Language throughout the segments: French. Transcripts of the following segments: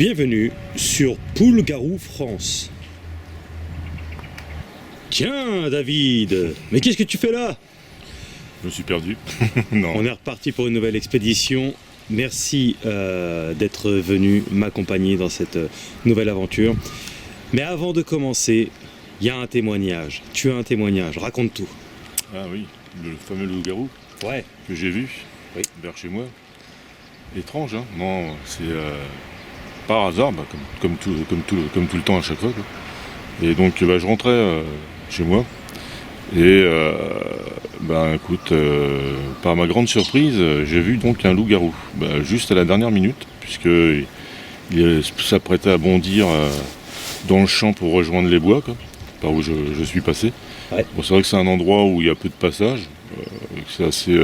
Bienvenue sur Poule-Garou France. Tiens, David, mais qu'est-ce que tu fais là? Je me suis perdu. Non. On est reparti pour une nouvelle expédition. Merci d'être venu m'accompagner dans cette nouvelle aventure. Mais avant de commencer, il y a un témoignage. Tu as un témoignage, raconte tout. Ah oui, le fameux loup-garou Ouais. que j'ai vu Oui. vers chez moi. Étrange, hein? Non, c'est par hasard, comme tout le temps à chaque fois, quoi. Et donc je rentrais chez moi et écoute, par ma grande surprise, j'ai vu donc un loup-garou, juste à la dernière minute, puisque il s'apprêtait à bondir dans le champ pour rejoindre les bois, quoi, par où je suis passé. Ouais. Bon, c'est vrai que c'est un endroit où il y a peu de passage, que c'est assez,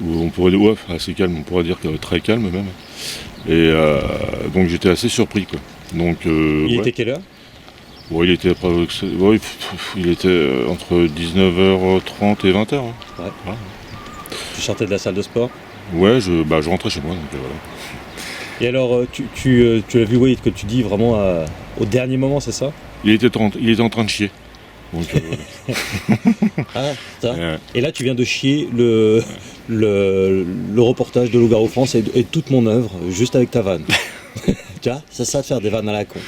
où on pourrait dire, assez calme, on pourrait dire que très calme même. Et donc j'étais assez surpris, quoi. Donc, Il était quelle heure? Ouais, il était entre 19h30 et 20h. Hein. Ouais. Voilà. Tu sortais de la salle de sport? Ouais, je rentrais chez moi, donc voilà. Et alors, tu l'as vu, oui, que tu dis vraiment au dernier moment, c'est ça? Il était en train de chier. Donc, Ah, ça. Ouais. Et là, tu viens de chier le reportage de Loup-Garou France et toute mon œuvre, juste avec ta vanne. Tu vois, c'est ça de faire des vannes à la con.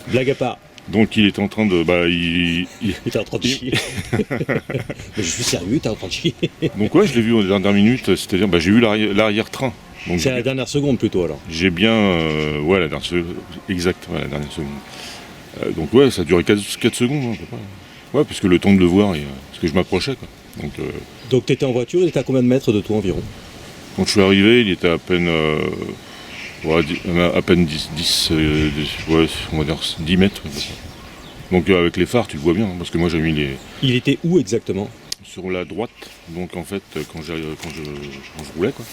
Blague à part. Donc il était en train de... Il était en train de chier. Mais je suis sérieux, t'es en train de chier. Donc ouais, je l'ai vu aux dernières minutes, c'est-à-dire j'ai vu l'arrière-train. Donc C'est à la dernière seconde plutôt alors. j'ai bien... ouais, la dernière seconde. Exact, ouais, la dernière seconde. Donc ouais, ça a duré 4 secondes, hein, à peu près. Ouais, parce que le temps de le voir, parce que je m'approchais, quoi. Donc t'étais en voiture, il était à combien de mètres de toi environ? Quand je suis arrivé, il était à peine... à peine 10, ouais, on va dire 10 mètres. Donc avec les phares, tu le vois bien, hein, parce que moi j'ai mis les... Il était où exactement? sur la droite, donc en fait quand je roulais, quoi.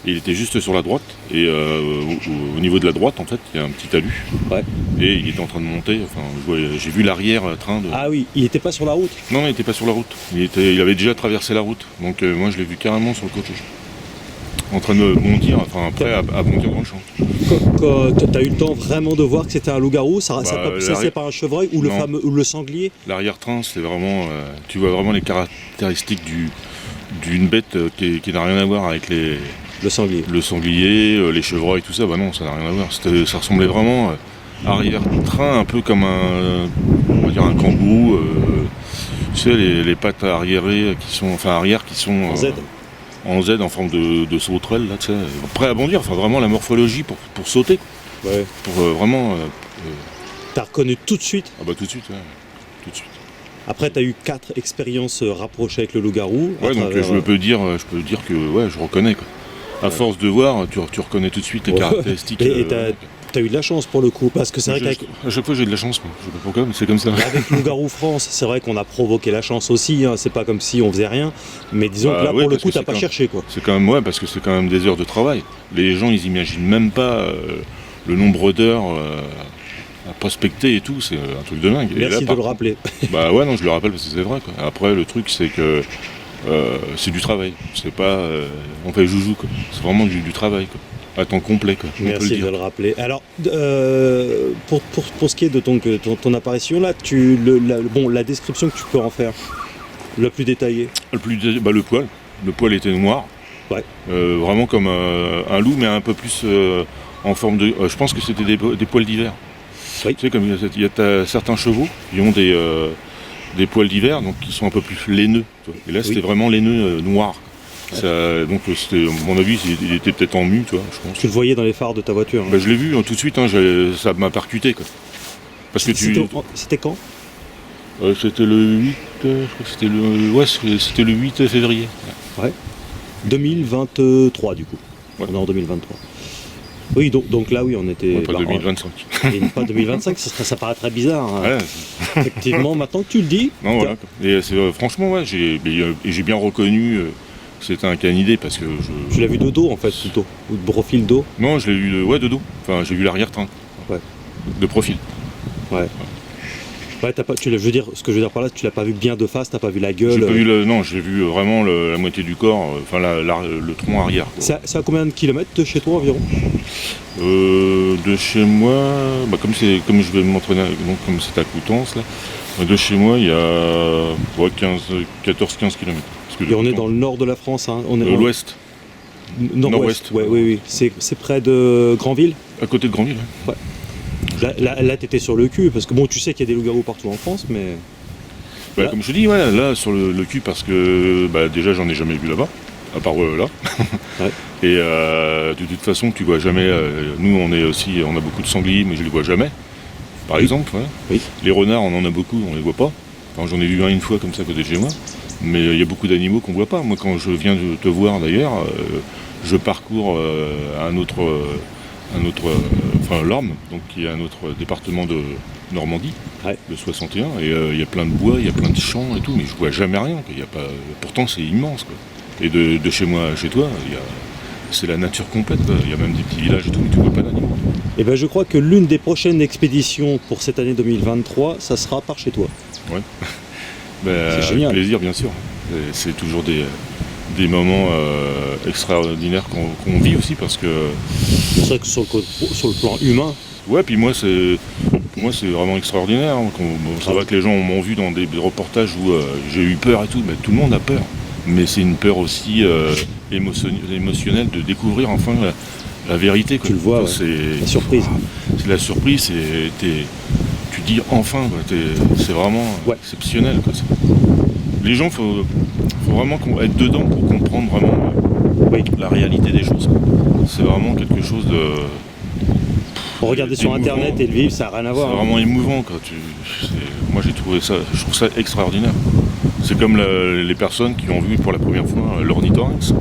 Et il était juste sur la droite, et au niveau de la droite, en fait, il y a un petit talus. Ouais. Et il était en train de monter, enfin, j'ai vu l'arrière-train de... Ah oui, il était pas sur la route? Non, il n'était pas sur la route, il avait déjà traversé la route, donc moi je l'ai vu carrément sur le côté. En train de bondir, enfin prêt à bondir dans le champ. Quand t'as eu le temps vraiment de voir que c'était un loup-garou, ça c'est pas un chevreuil ou le sanglier? L'arrière-train, c'est vraiment... tu vois vraiment les caractéristiques d'une bête qui n'a rien à voir avec Le sanglier. le sanglier, les chevreuils, tout ça. Bah non, ça n'a rien à voir. Ça ressemblait vraiment arrière-train, un peu comme on va dire un kangourou. Tu sais, les pattes arrière qui sont En Z. En Z, en forme de sauterelle, là, tu sais, prêt à bondir. Enfin, vraiment la morphologie pour sauter. Ouais. Pour vraiment... T'as reconnu tout de suite? Ah bah tout de suite, ouais. Tout de suite. Après, tu as eu 4 expériences rapprochées avec le loup-garou. Ouais, donc je peux dire que ouais, je reconnais, quoi. À force de voir, tu reconnais tout de suite les caractéristiques. Et t'as eu de la chance pour le coup, parce que c'est vrai qu'avec À chaque fois j'ai de la chance, moi. Je sais pas pourquoi, mais c'est comme ça. avec Loup-Garou France, c'est vrai qu'on a provoqué la chance aussi, hein. C'est pas comme si on faisait rien, mais disons que là, ouais, pour le parce coup, que t'as c'est pas quand cherché, quoi. C'est quand même, ouais, parce que c'est quand même des heures de travail. Les gens, ils imaginent même pas le nombre d'heures à prospecter et tout, c'est un truc de dingue. Merci et là, de le rappeler. Bah ouais, non, je le rappelle parce que c'est vrai, quoi. Après, le truc, c'est que c'est du travail. C'est pas... on fait joujou, quoi. C'est vraiment du travail, quoi. À temps complet, quoi. On peut Merci le de dire. le rappeler. Alors, pour ce qui est de ton apparition là, la description que tu peux en faire, la plus détaillée. Le poil. Le poil était noir. Ouais. Vraiment comme un loup, mais un peu plus en forme de... je pense que c'était des poils d'hiver. Oui. Tu sais, comme il y a certains chevaux qui ont des poils d'hiver, donc qui sont un peu plus laineux. Tu vois. Et là, c'était vraiment laineux noir. Ouais. Donc, c'était, à mon avis, il était peut-être en mue, tu vois, je pense. Tu le voyais dans les phares de ta voiture. Hein. Je l'ai vu tout de suite, hein, ça m'a percuté, quoi. Parce que C'était quand? C'était le 8... je crois que c'était le 8 février. Ouais. 2023 du coup. Ouais. On est en 2023. Oui, donc là, oui, on était... Ouais, pas 2025. Et pas 2025, ça paraît très bizarre. Hein. Ouais. Effectivement, maintenant que tu le dis... Non, voilà. Et franchement, ouais, j'ai bien reconnu... c'était un canidé parce que Tu l'as vu de dos, en fait, plutôt? Ou de profil dos? Non, je l'ai vu de dos. Enfin, j'ai vu l'arrière-train. Ouais. De profil. Ouais. Ouais, t'as pas, je veux dire, ce que je veux dire par là, tu l'as pas vu bien de face, t'as pas vu la gueule. J'ai pas vu non, j'ai vu vraiment la moitié du corps, enfin le tronc arrière. C'est à combien de kilomètres de chez toi environ? De chez moi, comme je vais m'entraîner, donc comme c'est à Coutances là, de chez moi il y a 14-15 km. Et on est dans le nord de la France, hein. On est l'ouest. Nord-ouest. Ouais, oui. C'est près de Granville. À côté de Granville. Ouais. Là t'étais sur le cul, parce que bon, tu sais qu'il y a des loups-garous partout en France, mais... Bah, comme je dis, ouais, là sur le cul, parce que déjà j'en ai jamais vu là-bas, à part là. Ouais. Et de toute façon tu vois jamais, nous on a beaucoup de sangliers, mais je les vois jamais, par exemple. Ouais. Oui. Les renards on en a beaucoup, on les voit pas. Enfin, j'en ai vu un une fois comme ça à côté de chez moi, mais il y a beaucoup d'animaux qu'on voit pas. Moi quand je viens de te voir d'ailleurs, je parcours l'Orne, donc qui est un autre département de Normandie, ouais. Le 61, et il y a plein de bois, il y a plein de champs et tout, mais je vois jamais rien. Il y a pas... Pourtant c'est immense, quoi. Et de chez moi à chez toi, c'est la nature complète, quoi. Il y a même des petits villages et tout, mais tu vois pas d'animaux. Et ben je crois que l'une des prochaines expéditions pour cette année 2023, ça sera par chez toi. Ouais. C'est génial. Avec plaisir, bien sûr. C'est toujours des moments extraordinaires qu'on vit aussi, parce que... C'est vrai que sur le plan humain... Ouais, puis moi c'est vraiment extraordinaire. Hein. Ça va que les gens m'ont vu dans des reportages où j'ai eu peur et tout, mais tout le monde a peur. Mais c'est une peur aussi émotionnelle de découvrir enfin la vérité. Quoi. Tu le vois, ouais. C'est la surprise. C'est la surprise, tu dis enfin, quoi. C'est vraiment exceptionnel. Quoi. Les gens, faut vraiment être dedans pour comprendre vraiment la réalité des choses. Quoi. C'est vraiment quelque chose de... Regarder sur internet et le vivre, ça n'a rien à voir. C'est vraiment émouvant. Quoi. Moi je trouve ça extraordinaire. C'est comme les personnes qui ont vu pour la première fois l'ornithorynx.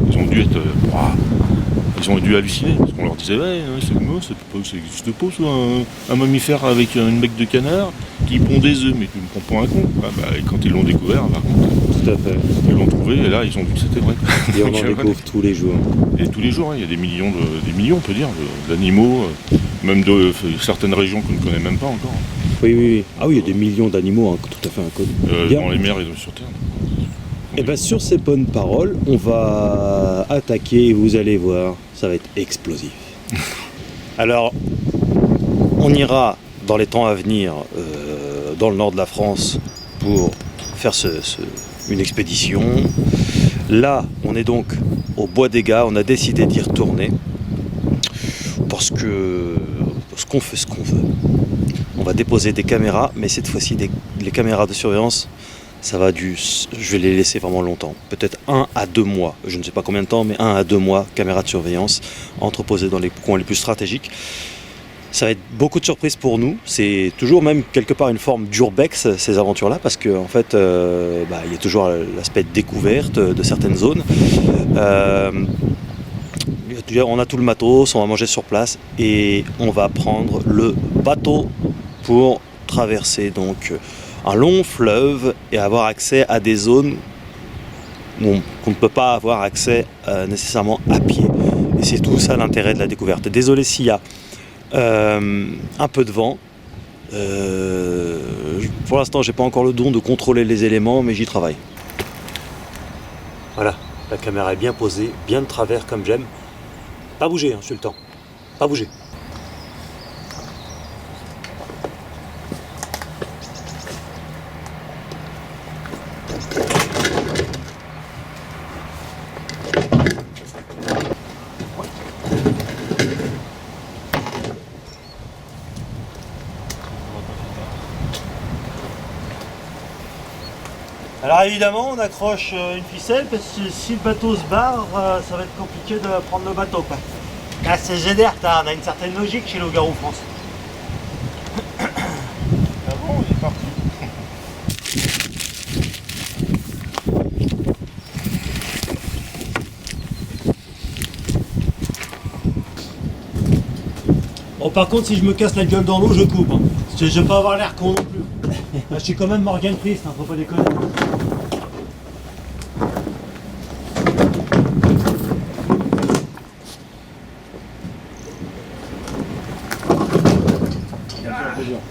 Ils ont dû halluciner, parce qu'on leur disait ça n'existe pas, un mammifère avec une bec de canard qui pond des œufs, mais tu me prends pour un con. Et quand ils l'ont découvert, par contre, tout à fait. Ils l'ont trouvé et là ils ont vu que c'était vrai. Et on en découvre tous les jours. Et tous les jours, il y a des millions, on peut dire, d'animaux, même de certaines régions qu'on ne connaît même pas encore. Oui. Ah oui, il y a des millions d'animaux tout à fait inconnus. Dans les mers et sur Terre. Et bien sur ces bonnes paroles, on va attaquer et vous allez voir, ça va être explosif. Alors, on ira dans les temps à venir dans le nord de la France pour faire une expédition. Là, on est donc au Bois des Gars, on a décidé d'y retourner parce qu'on fait ce qu'on veut. On va déposer des caméras, mais cette fois-ci, les caméras de surveillance, je vais les laisser vraiment longtemps, peut-être 1 à 2 mois, je ne sais pas combien de temps, mais 1 à 2 mois, caméras de surveillance, entreposées dans les coins les plus stratégiques. Ça va être beaucoup de surprises pour nous, c'est toujours même quelque part une forme d'urbex, ces aventures-là, parce qu'en fait, il y a toujours l'aspect de découverte de certaines zones. On a tout le matos, on va manger sur place, et on va prendre le bateau pour traverser donc un long fleuve et avoir accès à des zones qu'on ne peut pas avoir accès nécessairement à pied. Et c'est tout ça l'intérêt de la découverte. Désolé s'il y a un peu de vent. Pour l'instant, j'ai pas encore le don de contrôler les éléments, mais j'y travaille. Voilà, la caméra est bien posée, bien de travers comme j'aime. Pas bouger, Sultan. Pas bouger. Alors évidemment, on accroche une ficelle parce que si le bateau se barre, ça va être compliqué de prendre le bateau, quoi. Là, c'est GDR, on a une certaine logique chez Loup-Garou France. Ah bon, il est parti. Bon, par contre, si je me casse la gueule dans l'eau, je coupe. Hein. Parce que je vais pas avoir l'air con non plus. Là, je suis quand même Morgan Priest, hein, faut pas déconner.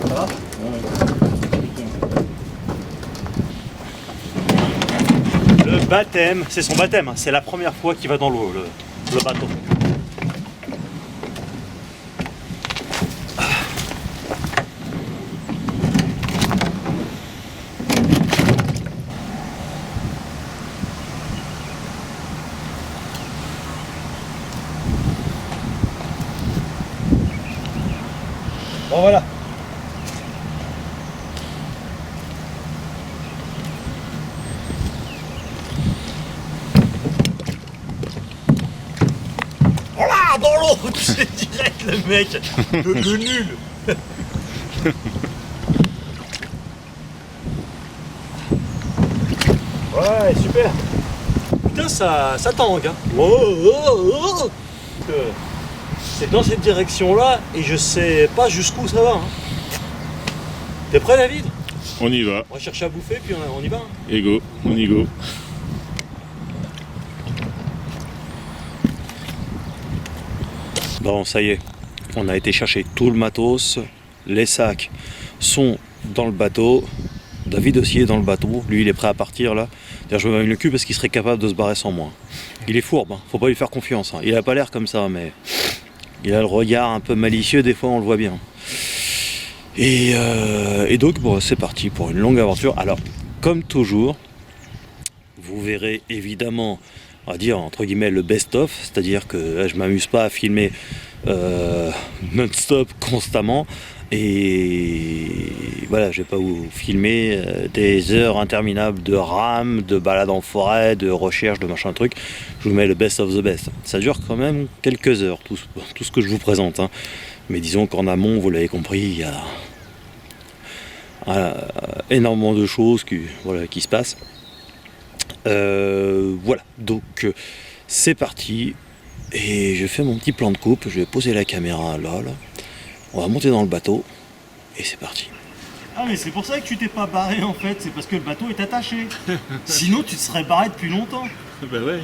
Ça va ? Ouais. baptême, c'est son baptême, hein. C'est la première fois qu'il va dans l'eau, le bateau. Bon voilà. Voilà, dans l'eau, c'est direct le mec, le nul. Ouais, super. Putain, ça tangue, hein. C'est dans cette direction-là et je sais pas jusqu'où ça va. Hein. T'es prêt, David? On y va. On va chercher à bouffer puis on y va. Hein. Et go, on y go. Bon, ça y est, on a été chercher tout le matos. Les sacs sont dans le bateau. David aussi est dans le bateau. Lui, il est prêt à partir là. D'ailleurs, je me mets le cul parce qu'il serait capable de se barrer sans moi. Il est fourbe, hein. Faut pas lui faire confiance. Hein. Il a pas l'air comme ça, mais il a le regard un peu malicieux. Des fois, on le voit bien. Et donc, bon, c'est parti pour une longue aventure. Alors, comme toujours, vous verrez évidemment, on va dire entre guillemets le best-of, c'est-à-dire que je m'amuse pas à filmer non-stop constamment et voilà, je vais pas vous filmer des heures interminables de rame, de balade en forêt, de recherche, de machin truc. Je vous mets le best of the best. Ça dure quand même quelques heures tout ce que je vous présente, hein. Mais disons qu'en amont, vous l'avez compris, il y a énormément de choses qui se passent. Voilà, donc c'est parti et je fais mon petit plan de coupe, je vais poser la caméra là, on va monter dans le bateau et c'est parti. Ah mais c'est pour ça que tu t'es pas barré en fait, c'est parce que le bateau est attaché. Sinon tu te serais barré depuis longtemps. Bah ouais.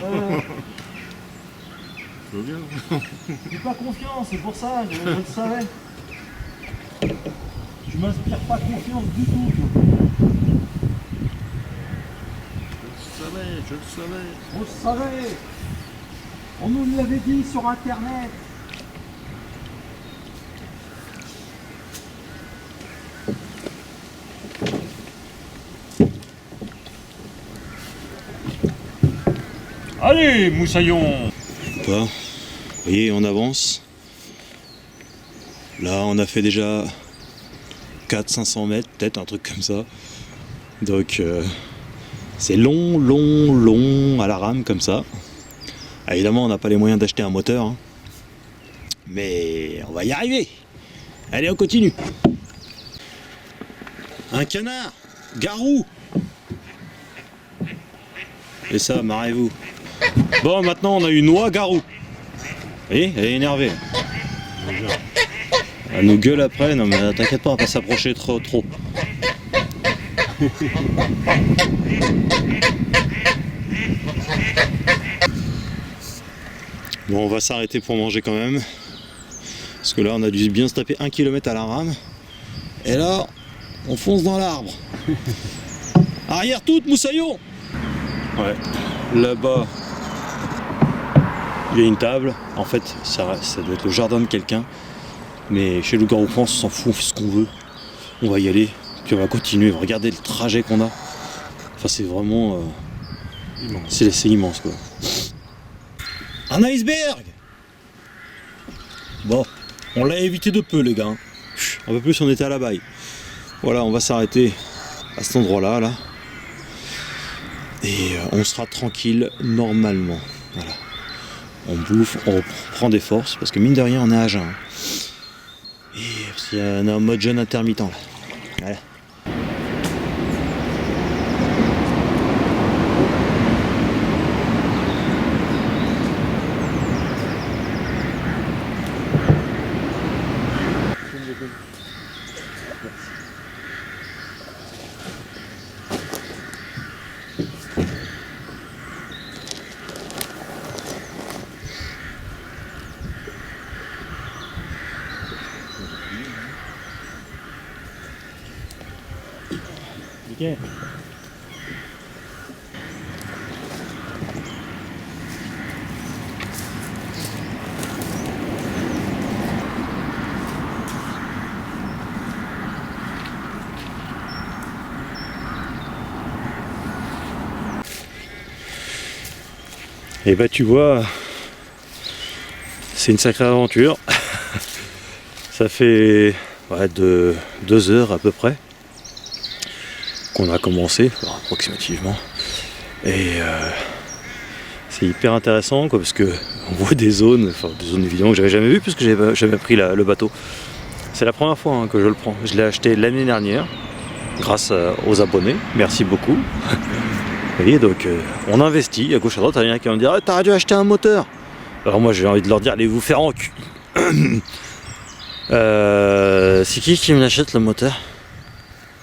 Faut bien. J'ai pas confiance, c'est pour ça, je le savais. Tu m'inspires pas confiance du tout. Je le savais. On le savait. On nous l'avait dit sur internet. Allez, moussaillon. Vous voyez, on avance. Là, on a fait déjà 400-500 mètres, peut-être un truc comme ça. Donc, c'est long à la rame comme ça. Ah, évidemment, on n'a pas les moyens d'acheter un moteur. Hein. Mais on va y arriver. Allez, on continue. Un canard, garou. Et ça, marrez-vous. Bon, maintenant, on a une oie garou. Vous voyez, elle est énervée. Elle nous gueule après. Non, mais t'inquiète pas, on va pas s'approcher trop. Bon, on va s'arrêter pour manger quand même. Parce que là, on a dû bien se taper 1 km à la rame. Et là, on fonce dans l'arbre. Arrière toute, moussaillon. Ouais, là-bas, il y a une table. En fait, ça doit être le jardin de quelqu'un. Mais chez Loup-Garou France, on s'en fout, on fait ce qu'on veut. On va y aller, puis on va continuer. Regardez le trajet qu'on a. Enfin, c'est vraiment... c'est immense, quoi. Un iceberg! Bon, on l'a évité de peu, les gars. Un peu plus, on était à la baille. Voilà, on va s'arrêter à cet endroit-là, là. Et on sera tranquille normalement. Voilà. On bouffe, on prend des forces, parce que mine de rien, on est à jeun. Et on est en mode jeûne intermittent, là. Voilà. Ok. Et bah tu vois, c'est une sacrée aventure. Ça fait 2 heures à peu près qu'on a commencé, approximativement. Et c'est hyper intéressant quoi, parce que on voit des zones évidemment que j'avais jamais vues puisque j'avais jamais pris le bateau. C'est la première fois que je le prends. Je l'ai acheté l'année dernière grâce aux abonnés. Merci beaucoup. Vous voyez, donc on investit à gauche à droite. Il y en a qui vont me dire ah, t'aurais dû acheter un moteur. Alors moi j'ai envie de leur dire allez vous faire en cul. C'est qui me l'achète le moteur?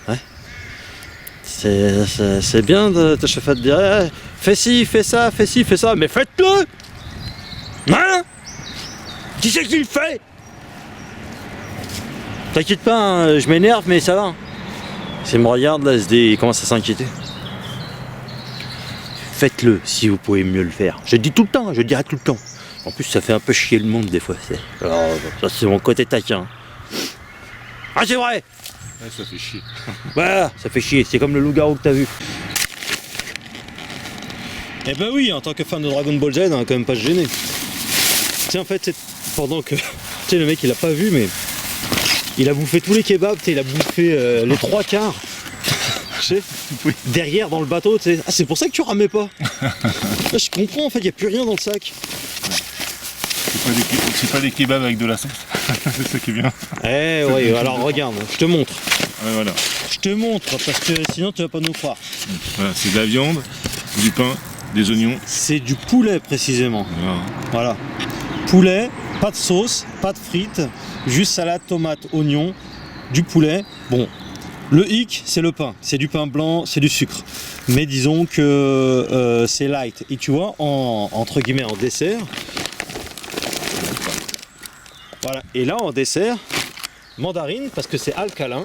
Ouais. C'est bien de te chauffer de dire eh, fais ci, fais ça, fais ci, fais ça, mais faites-le. Hein? Qui c'est qui le fait? T'inquiète pas, hein, je m'énerve mais ça va. S'il me regarde là, il commence à s'inquiéter. Faites-le si vous pouvez mieux le faire. Je dis tout le temps, je dirai tout le temps. En plus ça fait un peu chier le monde des fois. Alors, ça c'est mon côté taquin. Ah c'est vrai. Ouais, ça fait chier. Voilà, ça fait chier, c'est comme le loup-garou que t'as vu. Eh ben oui, en tant que fan de Dragon Ball Z, on va quand même pas se gêner. Tiens en fait, c'est pendant que... Tu sais le mec il a pas vu mais... Il a bouffé tous les kebabs, il a bouffé les 3 quarts. Tu sais, derrière dans le bateau, tu sais. Ah c'est pour ça que tu ramais pas. Là, je comprends en fait, il n'y a plus rien dans le sac. C'est pas des kebabs avec de la sauce. C'est ça qui est bien. Eh ouais, alors regarde, je te montre. Ouais, voilà. Je te montre parce que sinon tu vas pas nous croire. Voilà, c'est de la viande, du pain, des oignons. C'est du poulet précisément. Voilà. Poulet, pas de sauce, pas de frites, juste salade, tomate, oignon, du poulet. Bon, le hic, c'est le pain. C'est du pain blanc, c'est du sucre. Mais disons que c'est light. Et tu vois, entre guillemets, en dessert. Voilà. Et là, en dessert, mandarine parce que c'est alcalin.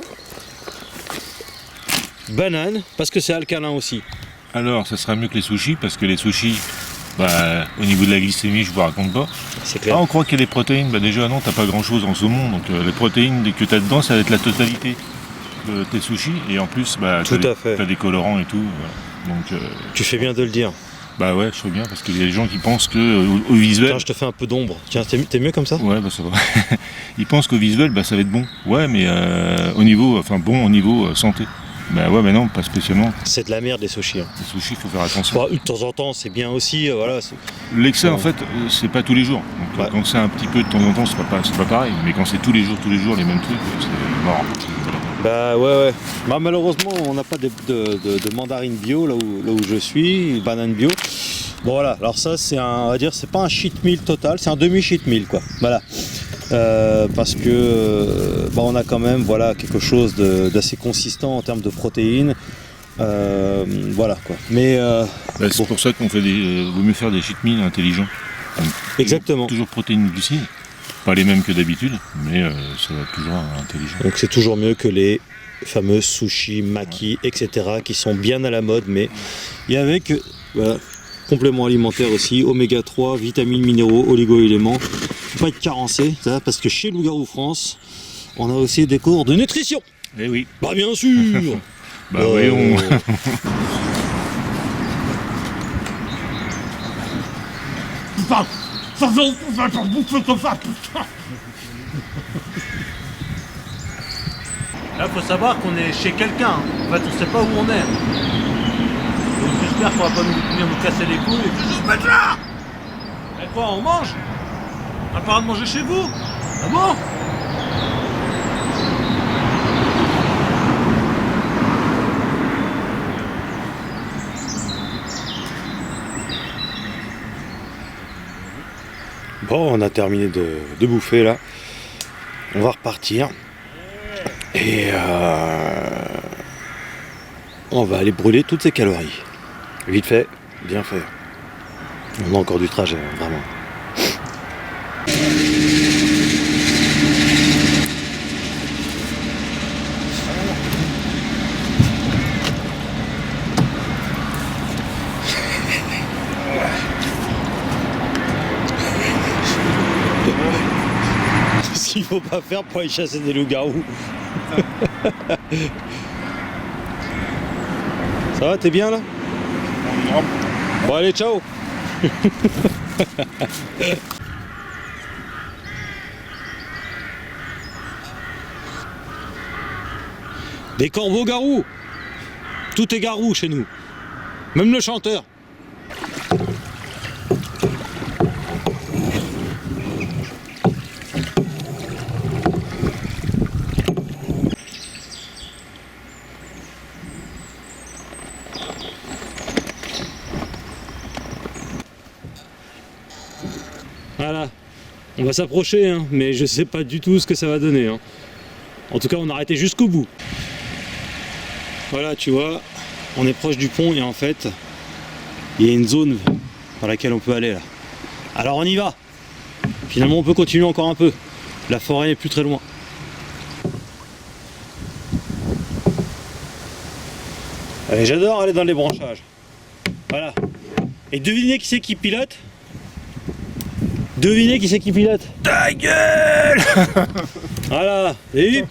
Banane parce que c'est alcalin aussi. Alors, ça sera mieux que les sushis parce que les sushis, bah, au niveau de la glycémie, je vous raconte pas. C'est clair. Ah, on croit qu'il y a des protéines. Bah, déjà, non, t'as pas grand chose en saumon. Donc, les protéines que t'as dedans, ça va être la totalité de tes sushis. Et en plus, bah, t'as des colorants et tout. Voilà. Donc, tu fais bien de le dire. Bah ouais, je fais bien parce qu'il y a des gens qui pensent que au visuel. Tiens, je te fais un peu d'ombre. Tiens, t'es mieux comme ça? Ouais, bah ça va. Ils pensent qu'au visuel, bah ça va être bon. Ouais, mais au niveau santé. Bah ouais, mais non, pas spécialement. C'est de la merde les sushis. Hein. Les sushis, faut faire attention. Bah, de temps en temps, c'est bien aussi. Voilà. L'excès, en fait, c'est pas tous les jours. Donc quand c'est un petit peu de temps en temps, c'est pas pareil. Mais quand c'est tous les jours, les mêmes trucs, c'est marrant. Bah ouais. Bah, malheureusement, on n'a pas de mandarine bio là où je suis, banane bio. Bon voilà, alors ça c'est on va dire, c'est pas un cheat meal total, c'est un demi cheat meal quoi. Voilà. Parce que on a quand même quelque chose d'assez consistant en termes de protéines. Voilà quoi. Mais c'est pour ça qu'on fait vaut mieux faire des cheat meals intelligents. Donc, exactement. Toujours protéines, glucides. Pas les mêmes que d'habitude, mais ça va toujours intelligent. Donc c'est toujours mieux que les fameux sushis, maki, etc. qui sont bien à la mode, mais et avec compléments alimentaires aussi, oméga 3, vitamines, minéraux, oligo-éléments. Faut pas être carencé, parce que chez Loup-Garou France, on a aussi des cours de nutrition. Eh oui. Bah bien sûr. Bah voyons. Putain, ça fait pour bouffer comme ça, putain. Là, faut savoir qu'on est chez quelqu'un. En fait, on sait pas où on est. Donc, j'espère qu'on va pas venir nous casser les couilles. Et puis, mais là et quoi, on mange? On a pas le droit de manger chez vous? Ah bon? Bon, on a terminé de bouffer là. On va repartir. Et on va aller brûler toutes ces calories. Vite fait, bien fait. On a encore du trajet, vraiment. Ce qu'il faut pas faire pour aller chasser des loups-garous. Ça va, t'es bien là? Bon allez, ciao. Des corbeaux garous. Tout est garou chez nous. Même le chanteur. Voilà. On va s'approcher, hein, mais je sais pas du tout ce que ça va donner. Hein. En tout cas, on a arrêté jusqu'au bout. Voilà, tu vois, on est proche du pont et en fait, il y a une zone dans laquelle on peut aller là. Alors on y va. Finalement, on peut continuer encore un peu. La forêt n'est plus très loin. Allez, j'adore aller dans les branchages. Voilà. Et devinez qui c'est qui pilote? Devinez qui c'est qui pilote? Ta gueule. Voilà. Et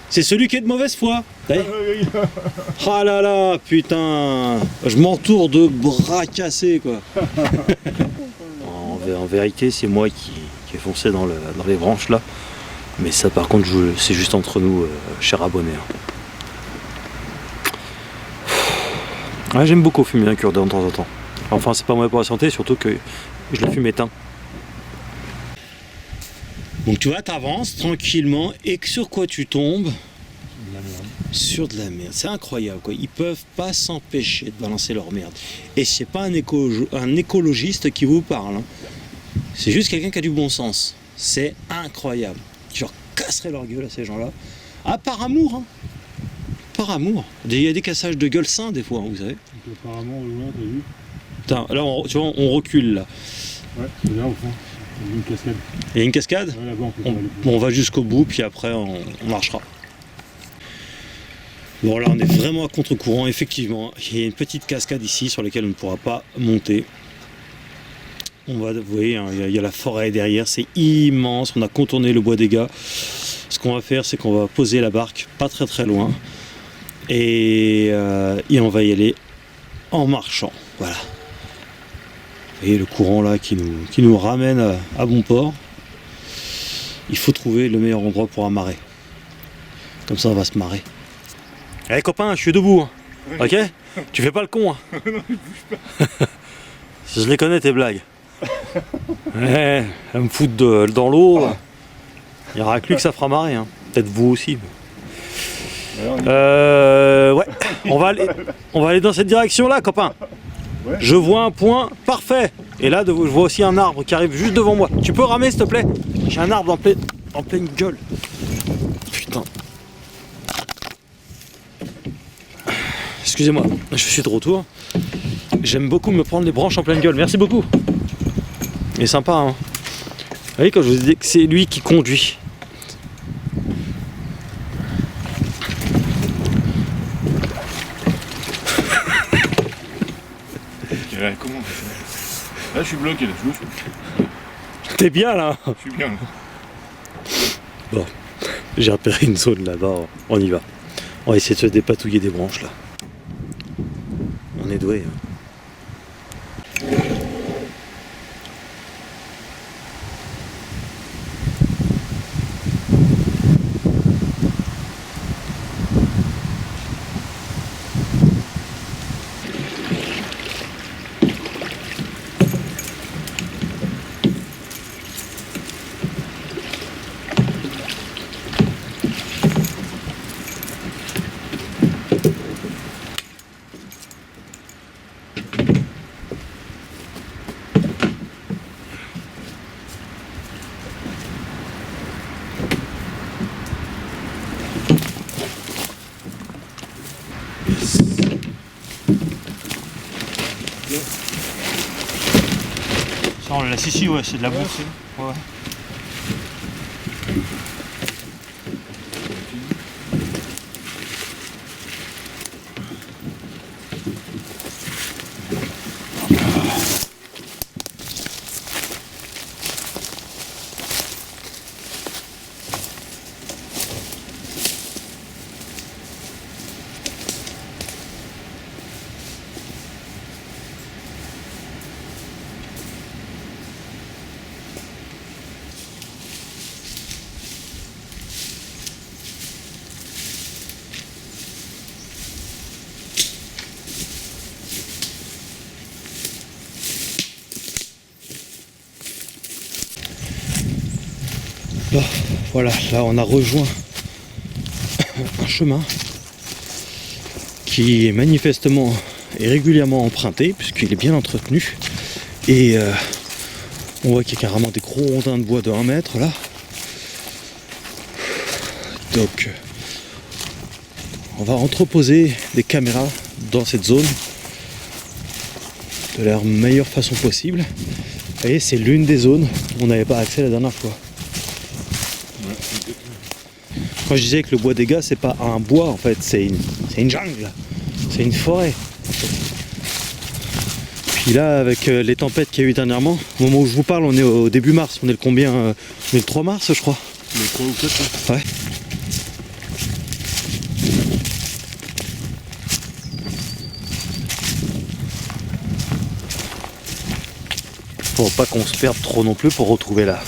c'est celui qui est de mauvaise foi. Ah là là, putain, je m'entoure de bras cassés quoi. En vérité, c'est moi qui ai foncé dans les branches là. Mais ça par contre, c'est juste entre nous, chers abonnés. Ouais, j'aime beaucoup fumer un cure-dent de temps en temps. Enfin, c'est pas mauvais pour la santé, surtout que je le fume éteint. Donc tu vois, t'avances tranquillement et sur quoi tu tombes? Sur de la merde, c'est incroyable quoi. Ils peuvent pas s'empêcher de balancer leur merde. Et c'est pas un écologiste qui vous parle. Hein. C'est juste quelqu'un qui a du bon sens. C'est incroyable. Je leur casserai leur gueule à ces gens-là. Ah, par amour. Hein. Par amour. Il y a des cassages de gueule sains des fois, hein, vous savez. Par amour, loin, t'as vu? Putain, là, tu vois, on recule là. Ouais, c'est là au fond. Il y a une cascade. Il y a une cascade? Ouais, là-bas, on peut on va jusqu'au bout, puis après on marchera. Bon là on est vraiment à contre-courant, effectivement, il y a une petite cascade ici sur laquelle on ne pourra pas monter. On va, vous voyez, hein, il y a la forêt derrière, c'est immense, on a contourné le bois des gars. Ce qu'on va faire, c'est qu'on va poser la barque pas très loin et on va y aller en marchant, voilà. Vous voyez le courant là qui nous ramène à bon port. Il faut trouver le meilleur endroit pour amarrer. Comme ça on va se marrer. Eh copain, je suis debout, hein. Ok? Tu fais pas le con, hein. Non, il bouge pas. Je les connais tes blagues. Ouais, elle me fout dans l'eau. Il n'y aura que lui que ça fera marrer, hein. Peut-être vous aussi. Ouais, on va aller dans cette direction-là, copain. Ouais. Je vois un point parfait. Et là, je vois aussi un arbre qui arrive juste devant moi. Tu peux ramer, s'il te plaît? J'ai un arbre en pleine gueule. Putain. Excusez-moi, je suis de retour. J'aime beaucoup me prendre les branches en pleine gueule. Merci beaucoup. Il est sympa, hein. Vous voyez, quand je vous ai dit que c'est lui qui conduit. Ouais, comment on fait ça? Là, je suis bloqué, là, je bouge. T'es bien là? Je suis bien, là. Bon, j'ai repéré une zone là-bas, on y va. On va essayer de se dépatouiller des branches là. On est doué. Hein. Ça, on l'a si, ouais, c'est de la bouffe. Ouais. Là, voilà, là on a rejoint un chemin qui est manifestement et régulièrement emprunté puisqu'il est bien entretenu et on voit qu'il y a carrément des gros rondins de bois de 1 mètre là. Donc on va entreposer des caméras dans cette zone de la meilleure façon possible. Et c'est l'une des zones où on n'avait pas accès la dernière fois. Quand je disais que le bois des gars, c'est pas un bois en fait, c'est une jungle, c'est une forêt. En fait. Puis là, avec les tempêtes qu'il y a eu dernièrement, au moment où je vous parle, on est au début mars, on est le combien On est le 3 mars, je crois. Le 3 ou 4, Ouais. Faut pas qu'on se perde trop non plus pour retrouver la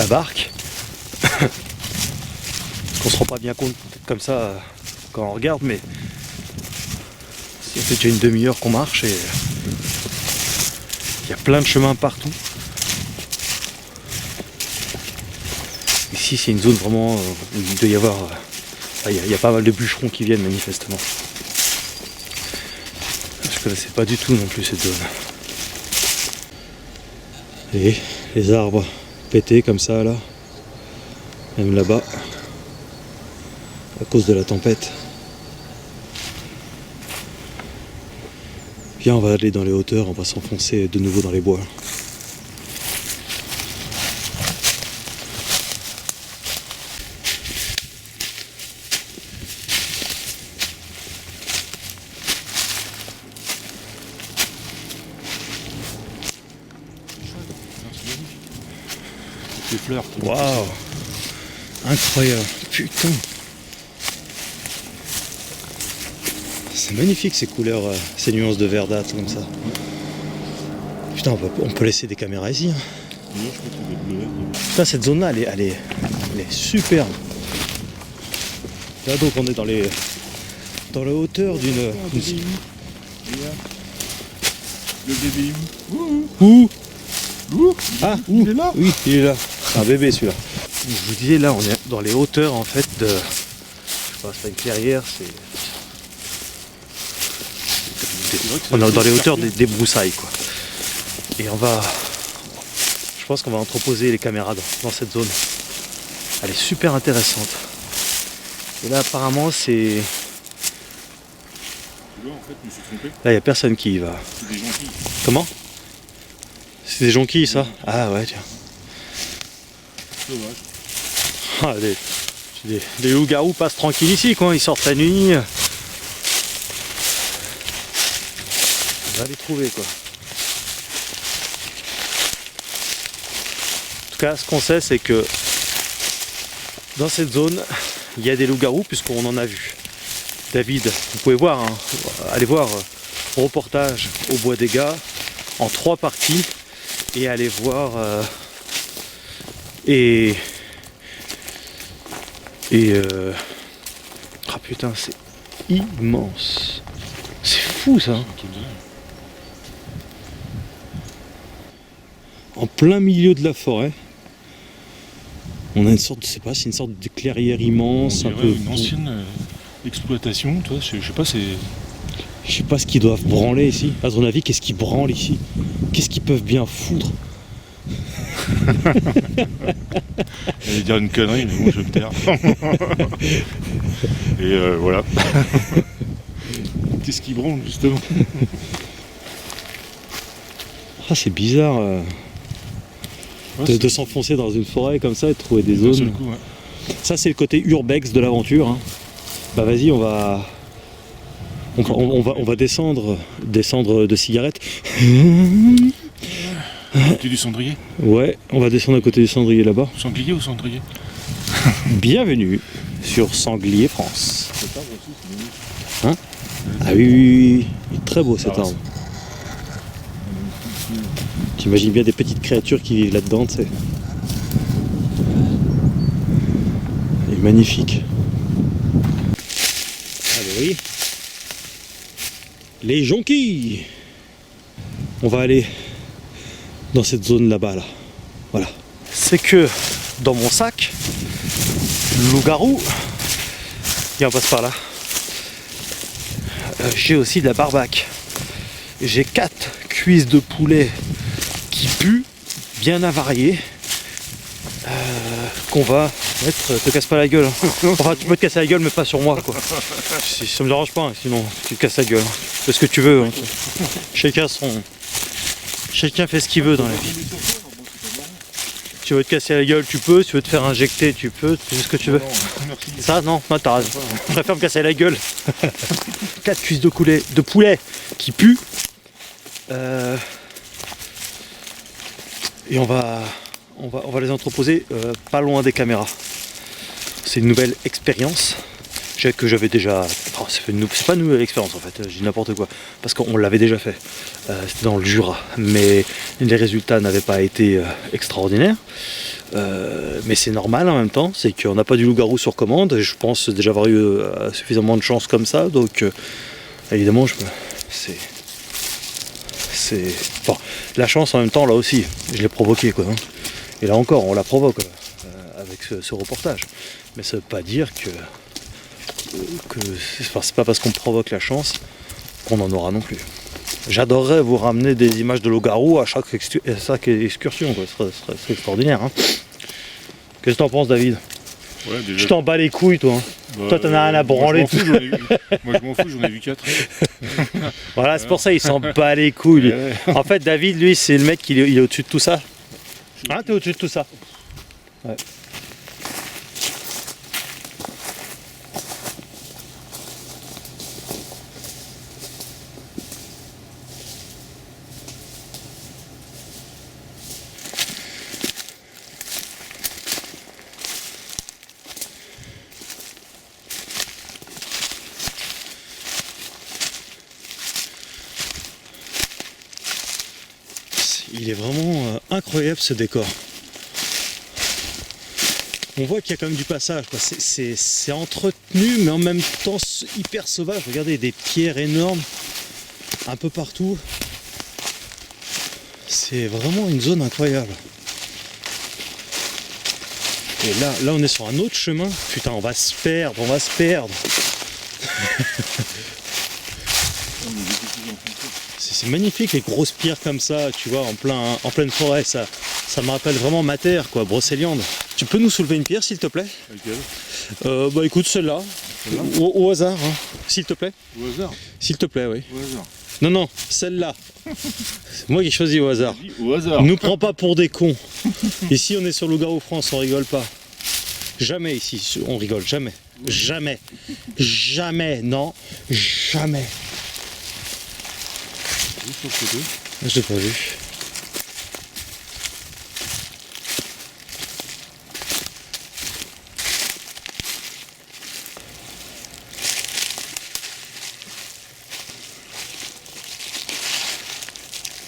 barque. On se rend pas bien compte comme ça quand on regarde, mais ça fait déjà une demi-heure qu'on marche et il y a plein de chemins partout. Ici c'est une zone vraiment où il doit y avoir, il y a pas mal de bûcherons qui viennent manifestement. Je connaissais pas du tout non plus cette zone. Et les arbres pétés comme ça là, même là-bas. À cause de la tempête. Bien, on va aller dans les hauteurs, on va s'enfoncer de nouveau dans les bois. Les fleurs. Waouh! Incroyable! Putain! C'est magnifique ces couleurs, ces nuances de verdâtre comme ça. Putain, on peut laisser des caméras ici. Hein. Putain, cette zone-là, elle est superbe. Là, donc, on est dans la hauteur d'une. Le bébé Où? Ah, il est là. Oui, il est là. C'est un bébé celui-là. Je vous disais, là, on est dans les hauteurs en fait de. Je sais pas, c'est pas une clairière, c'est. On est dans les hauteurs des broussailles quoi. Et je pense qu'on va entreposer les caméras dans cette zone. Elle est super intéressante. Et là apparemment c'est. Tu vois, en fait, je me suis trompé. Là il n'y a personne qui y va. C'est des jonquilles. Comment? C'est des jonquilles ça? Ah ouais tiens. Sauvage. Ah, les loups-garous passent tranquilles ici quoi, ils sortent la nuit. On va les trouver quoi. En tout cas, ce qu'on sait, c'est que dans cette zone, il y a des loups-garous puisqu'on en a vu. David, vous pouvez voir, hein, allez voir reportage au Bois des Gars en 3 parties et allez voir ah putain, c'est immense. C'est fou ça. En plein milieu de la forêt, on a une sorte, je sais pas, c'est une sorte de clairière immense, On un dirait peu. une ancienne exploitation, toi, je sais pas, c'est. Je sais pas ce qu'ils doivent branler ici. À ton avis, qu'est-ce qu'ils branlent ici? Qu'est-ce qu'ils peuvent bien foutre? J'allais dire une connerie, mais bon, je vais me taire. Et voilà. Qu'est-ce qui branle justement? Ah, c'est bizarre de s'enfoncer dans une forêt comme ça et de trouver des zones. Coup, ouais. Ça, c'est le côté urbex de l'aventure. Hein. Bah vas-y, on va descendre de cigarettes. À côté du cendrier? Ouais, on va descendre à côté du cendrier là-bas. Sanglier ou cendrier? Bienvenue sur Sanglier France. Hein? Ah oui, oui, oui, il est très beau cet arbre. T'imagines bien des petites créatures qui vivent là-dedans, tu sais. Il est magnifique. Ah bah oui. Les jonquilles. On va aller dans cette zone là-bas, là. Voilà. C'est que dans mon sac, loup-garou, et on passe par là. J'ai aussi de la barbaque. J'ai 4 cuisses de poulet qui puent, bien avariées, qu'on va mettre. Te casse pas la gueule. Enfin, tu peux te casser la gueule, mais pas sur moi, quoi. Ça me dérange pas, hein, sinon tu te casses la gueule. Fais ce que tu veux. Hein. Chacun fait ce qu'il veut dans la vie. Tu veux te casser la gueule, tu peux. Tu veux te faire injecter, tu peux. Tu fais ce que tu veux. Ça, non, t'as raison. Je préfère me casser la gueule. 4 cuisses de poulet qui puent. Et on va les entreposer pas loin des caméras. C'est une nouvelle expérience que j'avais déjà. Oh, c'est pas une nouvelle expérience en fait, je dis n'importe quoi, parce qu'on l'avait déjà fait. C'était dans le Jura, mais les résultats n'avaient pas été extraordinaires. Mais c'est normal en même temps, c'est qu'on n'a pas du loup-garou sur commande. Et je pense déjà avoir eu suffisamment de chance comme ça, donc évidemment bon, la chance en même temps là aussi, je l'ai provoqué quoi. Hein. Et là encore, on la provoque avec ce reportage. Mais ça veut pas dire que c'est pas parce qu'on provoque la chance qu'on en aura non plus. J'adorerais vous ramener des images de loup-garou à chaque excursion, quoi. Ce serait extraordinaire. Hein. Qu'est-ce que t'en penses, David? Ouais, déjà... Tu t'en bats les couilles, toi. Hein. Toi, t'en as rien à branler. Moi, je m'en fous, j'en ai vu 4. Voilà, c'est pour ça, il s'en bat les couilles. Ouais. En fait, David, lui, c'est le mec qui est au-dessus de tout ça. Hein, t'es au-dessus de tout ça. Ouais. Il est vraiment incroyable ce décor. On voit qu'il y a quand même du passage, quoi. C'est entretenu mais en même temps hyper sauvage. Regardez, des pierres énormes un peu partout. C'est vraiment une zone incroyable. Et là on est sur un autre chemin. Putain, on va se perdre. C'est magnifique les grosses pierres comme ça, tu vois, en pleine forêt, ça me rappelle vraiment ma terre, quoi, Brocéliande. Tu peux nous soulever une pierre, s'il te plaît? Laquelle? Bah écoute, celle-là, au hasard, hein. S'il te plaît. Au hasard? S'il te plaît, oui. Au hasard. Non, celle-là. C'est moi qui choisis au hasard. Au hasard. Nous prends pas pour des cons. Ici, on est sur Loup-garou France, on rigole pas. Jamais ici, on rigole, jamais. Jamais. Jamais, non, jamais. Je l'ai pas vu.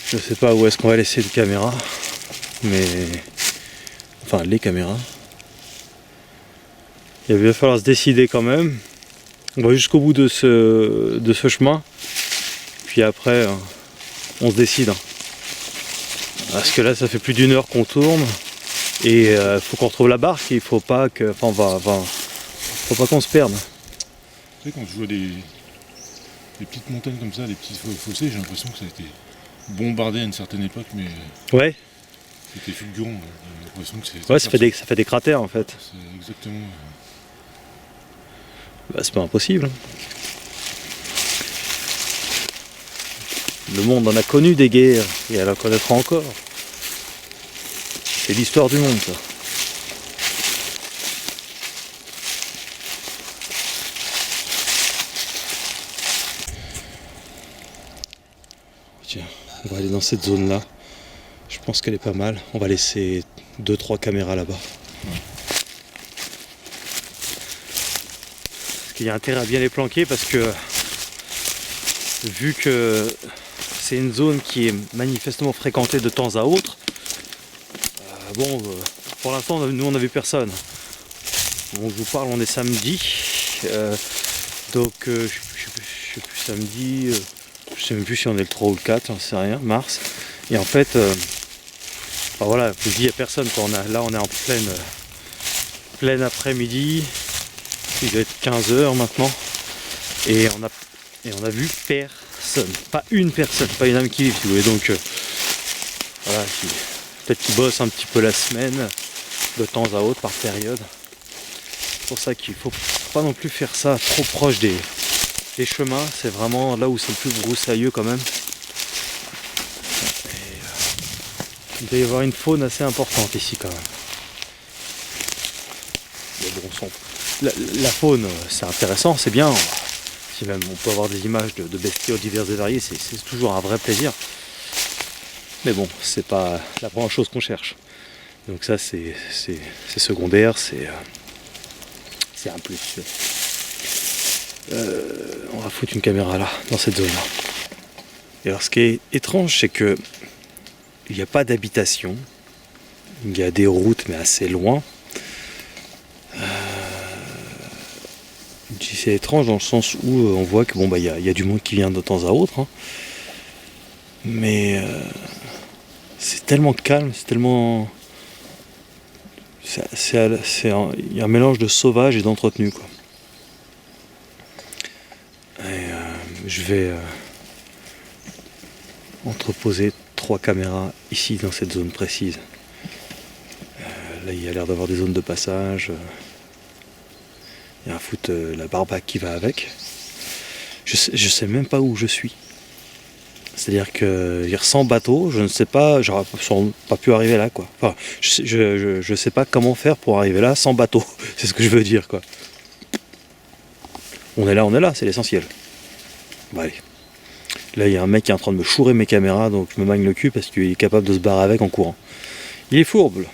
Je sais pas où est-ce qu'on va laisser les caméras, mais enfin les caméras. Il va falloir se décider quand même. On va jusqu'au bout de ce chemin, puis après on se décide. Parce que là ça fait plus d'1 heure qu'on tourne et faut qu'on retrouve la barque. Il faut pas que, faut pas qu'on se perde. Tu sais, quand je vois des petites montagnes comme ça, des petits fossés, j'ai l'impression que ça a été bombardé à une certaine époque, mais ouais. C'était fulgurant. J'ai l'impression que c'est. Ouais, ça fait des cratères en fait. C'est exactement. Bah, c'est pas impossible. Le monde en a connu des guerres et elle en connaîtra encore. C'est l'histoire du monde, ça. Tiens, on va aller dans cette zone-là. Je pense qu'elle est pas mal. On va laisser 2-3 caméras là-bas. Il y a intérêt à bien les planquer parce que vu que c'est une zone qui est manifestement fréquentée de temps à autre, pour l'instant nous on n'a vu personne. Bon, je vous parle, on est samedi, donc je sais plus samedi, je sais même plus si on est le 3 ou le 4, j'en sais rien, mars. Et en fait Enfin voilà, je vous dis, il n'y a personne quoi. Là on est en plein après-midi, il doit être 15 h maintenant, et on a vu personne, pas une personne, pas une âme qui vive, si vous voulez. Donc voilà, peut-être qu'ils bossent un petit peu la semaine, de temps à autre, par période. C'est pour ça qu'il faut pas non plus faire ça trop proche des chemins, c'est vraiment là où c'est le plus broussailleux quand même. Il doit y avoir une faune assez importante ici quand même. Mais bon, la faune, c'est intéressant, c'est bien. Si même on peut avoir des images de bestioles diverses et variées, c'est toujours un vrai plaisir. Mais bon, c'est pas la première chose qu'on cherche. Donc ça, c'est secondaire, c'est un plus. On va foutre une caméra là, dans cette zone-là. Et alors, ce qui est étrange, c'est que il n'y a pas d'habitation. Il y a des routes, mais assez loin. C'est étrange dans le sens où on voit que bon, bah, y a du monde qui vient de temps à autre. Hein. Mais c'est tellement calme, c'est tellement... Il y a un mélange de sauvage et d'entretenu, quoi. Et je vais entreposer 3 caméras ici dans cette zone précise. Là il y a l'air d'avoir des zones de passage. Il y a un foot la barbaque qui va avec. Je sais même pas où je suis. C'est-à-dire que sans bateau, je ne sais pas, j'aurais pas pu arriver là, quoi. Enfin, je sais pas comment faire pour arriver là sans bateau. C'est ce que je veux dire, quoi. On est là, c'est l'essentiel. Bon, allez. Là, il y a un mec qui est en train de me chourer mes caméras, donc je me magne le cul parce qu'il est capable de se barrer avec en courant. Il est fourbe.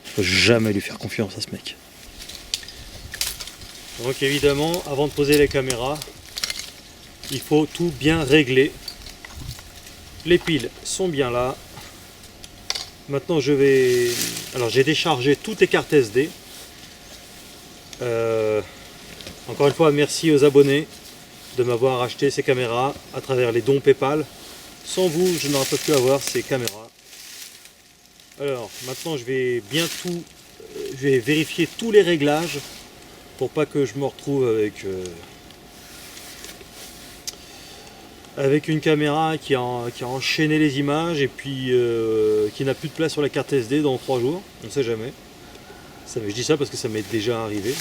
Faut jamais lui faire confiance à ce mec. Donc évidemment, avant de poser les caméras, il faut tout bien régler. Les piles sont bien là. Maintenant je vais... Alors j'ai déchargé toutes les cartes SD. Encore une fois, merci aux abonnés de m'avoir acheté ces caméras à travers les dons PayPal. Sans vous, je n'aurais pas pu avoir ces caméras. Alors maintenant je vais je vais vérifier tous les réglages pour pas que je me retrouve avec une caméra qui a enchaîné les images et puis qui n'a plus de place sur la carte SD dans 3 jours. On ne sait jamais. Je dis ça parce que ça m'est déjà arrivé.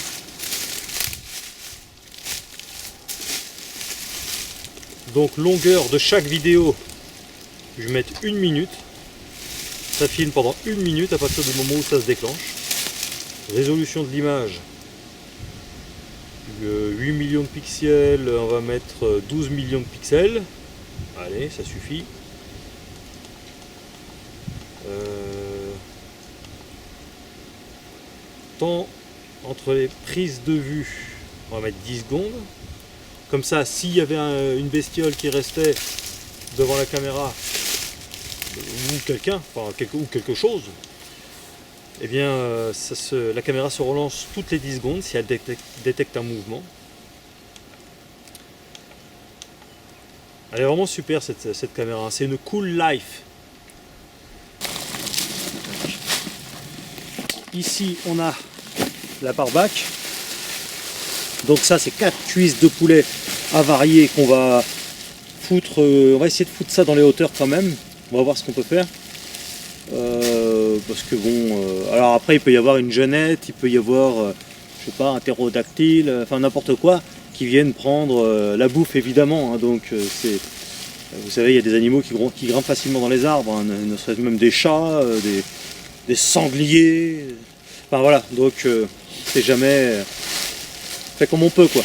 Donc longueur de chaque vidéo, je vais mettre 1 minute. Ça filme pendant 1 minute à partir du moment où ça se déclenche. Résolution de l'image, 8 millions de pixels, on va mettre 12 millions de pixels. Allez, ça suffit. Temps entre les prises de vue, on va mettre 10 secondes. Comme ça, s'il y avait une bestiole qui restait devant la caméra, ou quelqu'un, enfin ou quelque chose, eh bien la caméra se relance toutes les 10 secondes si elle détecte un mouvement. Elle est vraiment super cette caméra, c'est une Cool Life. Ici on a la barbaque. Donc ça c'est 4 cuisses de poulet avariées qu'on va foutre, on va essayer de foutre ça dans les hauteurs quand même. On va voir ce qu'on peut faire. Parce que bon, alors après il peut y avoir une genette, il peut y avoir, je sais pas, un ptérodactyle, enfin n'importe quoi, qui viennent prendre la bouffe évidemment. Hein, donc vous savez, il y a des animaux qui grimpent facilement dans les arbres, hein, ne serait-ce même des chats, des sangliers. Enfin voilà, donc c'est jamais fait comme on peut, quoi.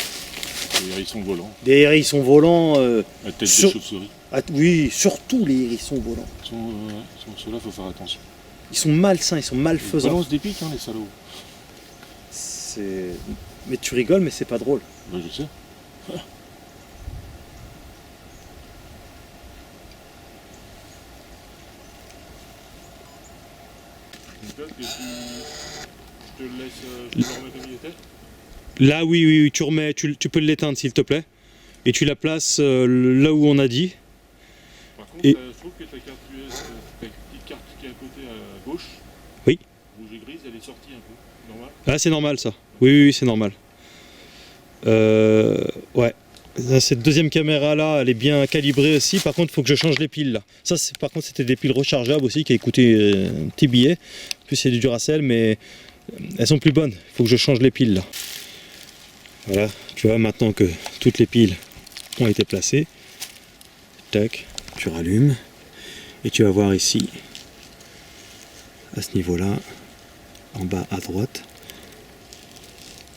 Des hérissons volants. Des hérissons volants. La tête des chauves-souris. Oui, surtout les hérissons volants. Ceux-là, faut faire attention. Ils sont malsains, ils sont malfaisants. Ils balancent des pics, hein, les salauds. Mais tu rigoles, mais c'est pas drôle. Bah, je sais. Peut-être que je te le laisse, je te le remets au milieu tête. Là, oui, tu peux l'éteindre s'il te plaît. Et tu la places là où on a dit. Par contre, Et... je trouve que ta carte US, ta petite carte côté à gauche. Oui. Rouge et grise, elle est sortie un peu. Normal. Ah, c'est normal ça. Oui, oui, oui, c'est normal. Ouais. Cette deuxième caméra là, elle est bien calibrée aussi. Par contre, il faut que je change les piles là. Ça, par contre, c'était des piles rechargeables aussi qui a coûté un petit billet. En plus, c'est du Duracell, mais elles sont plus bonnes. Il faut que je change les piles là. Voilà. Tu vois, maintenant que toutes les piles ont été placées, tac, tu rallumes et tu vas voir ici, à ce niveau-là, en bas à droite.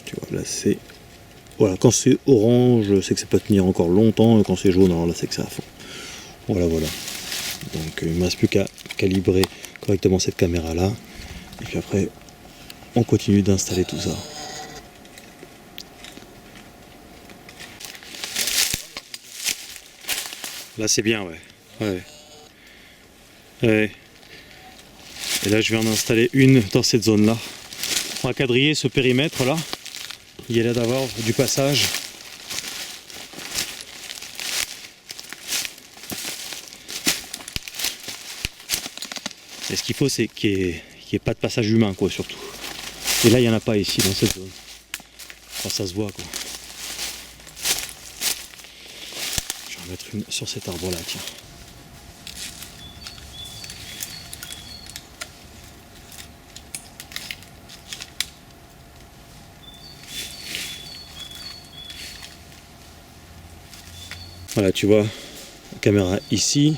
Tu vois, là c'est. Voilà, quand c'est orange, c'est que ça peut tenir encore longtemps, et quand c'est jaune, alors là c'est que ça à fond. Voilà, voilà. Donc il ne me reste plus qu'à calibrer correctement cette caméra là. Et puis après, on continue d'installer tout ça. Là c'est bien, ouais. Ouais. Ouais. Et là je viens d'installer une dans cette zone là. On va quadriller ce périmètre là. Il y a là d'avoir du passage. Et ce qu'il faut, c'est qu'il n'y ait pas de passage humain, quoi, surtout. Et là, il n'y en a pas ici, dans cette zone. Enfin, ça se voit, quoi. Je vais en mettre une sur cet arbre-là, tiens. Voilà, tu vois, la caméra ici,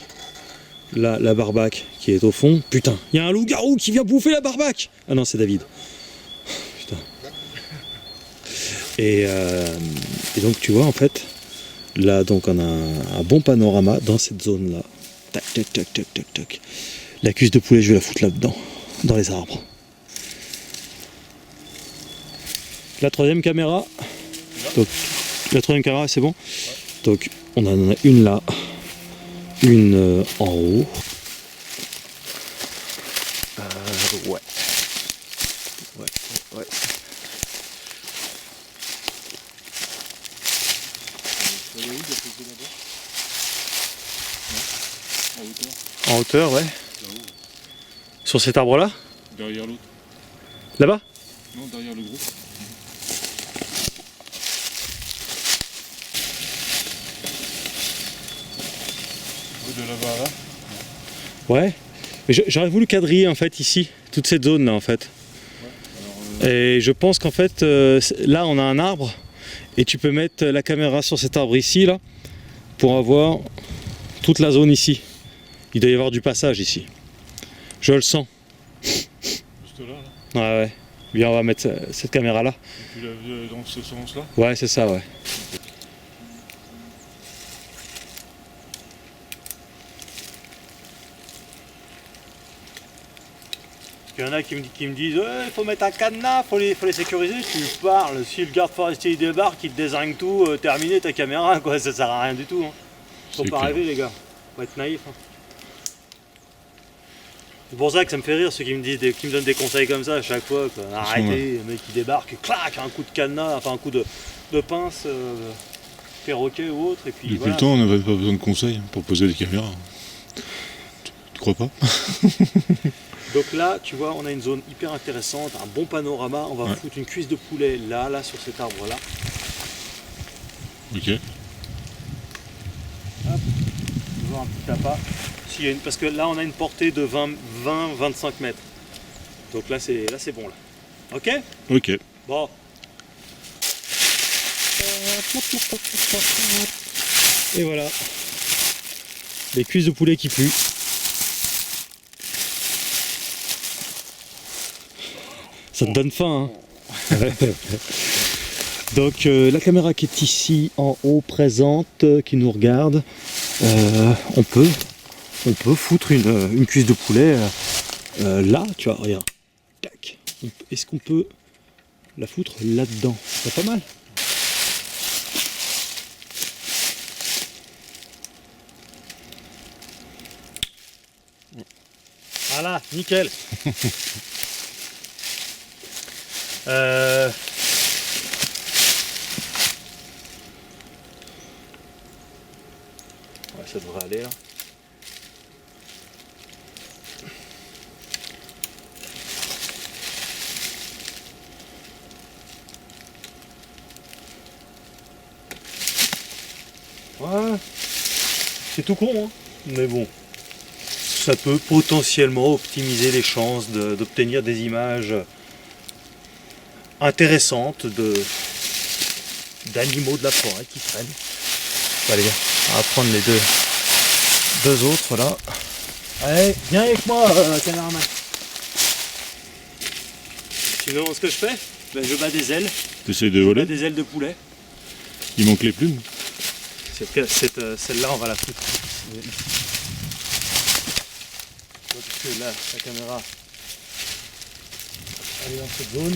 là, la barbaque qui est au fond. Putain, il y a un loup-garou qui vient bouffer la barbaque. Ah non, c'est David. Putain. Et donc, tu vois, en fait, là, donc, on a un bon panorama dans cette zone-là. Tac, tac, tac, tac, tac, tac. La cuisse de poulet, je vais la foutre là-dedans, dans les arbres. La troisième caméra. Donc, la troisième caméra, c'est bon. Donc, on en a une là, une en haut. Ouais. Ouais. En hauteur, ouais. Sur cet arbre-là? Derrière l'autre. Là-bas? Non, derrière le groupe. De là-bas à là. Ouais. Mais j'aurais voulu quadriller en fait ici, toute cette zone là en fait. Et je pense qu'en fait là on a un arbre et tu peux mettre la caméra sur cet arbre ici là pour avoir toute la zone ici. Il doit y avoir du passage ici. Je le sens. Juste là. Ouais. Bien, on va mettre cette caméra là. Tu l'as vu dans ce sens-là? Ouais, c'est ça, ouais. Il y en a qui me disent il faut mettre un cadenas, faut les sécuriser. Tu lui parles, si le garde forestier il débarque, il te dézingue tout, terminé ta caméra, quoi, ça sert à rien du tout. Hein. Faut pas rêver les gars, faut être naïf. Hein. C'est pour ça que ça me fait rire ceux qui me donnent des conseils comme ça à chaque fois. Quoi. Arrêtez, le mec qui débarque, clac, un coup de cadenas, enfin un coup de pince, perroquet ou autre. Et puis, Depuis voilà. le temps, on n'avait pas besoin de conseils pour poser des caméras. Tu crois pas? Donc là, tu vois, on a une zone hyper intéressante, un bon panorama. On va foutre une cuisse de poulet là, sur cet arbre-là. Ok. Hop, voir un petit appât. Parce que là, on a une portée de 20-25 mètres. Donc là, c'est bon là. Ok? Ok. Bon. Et voilà. Les cuisses de poulet qui puent. Ça te donne faim, hein. Donc la caméra qui est ici en haut présente, qui nous regarde, on peut foutre une cuisse de poulet là, tu vois, regarde. Tac. Est-ce qu'on peut la foutre là-dedans? C'est pas mal. Voilà, nickel. Ouais, ça devrait aller là. Ouais. C'est tout con, hein. Mais bon. Ça peut potentiellement optimiser les chances d'obtenir des images intéressantes d'animaux de la forêt qui traînent. Bon, allez, on va prendre les deux autres là. Allez, viens avec moi, caméraman. Sinon, ce que je fais, ben, je bats des ailes. T'essayes de Je voler? bats des ailes de poulet. Il manque les plumes. Celle-là, on va la foutre. Parce que là, la caméra, elle est dans cette zone.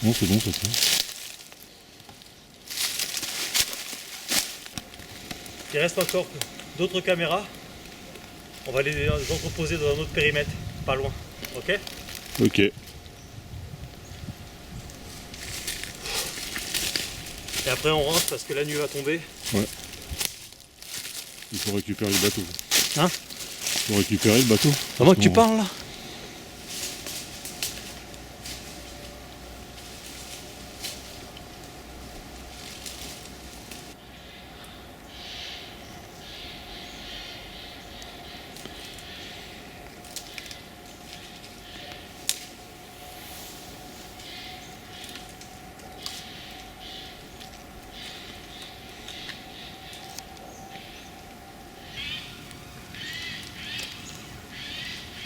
Non, c'est bon, ça tient. Il reste encore d'autres caméras. On va les entreposer dans un autre périmètre, pas loin. Ok? Ok. Et après on rentre parce que la nuit va tomber. Il faut récupérer le bateau. Hein? Il faut récupérer le bateau. C'est à moi que tu parles là?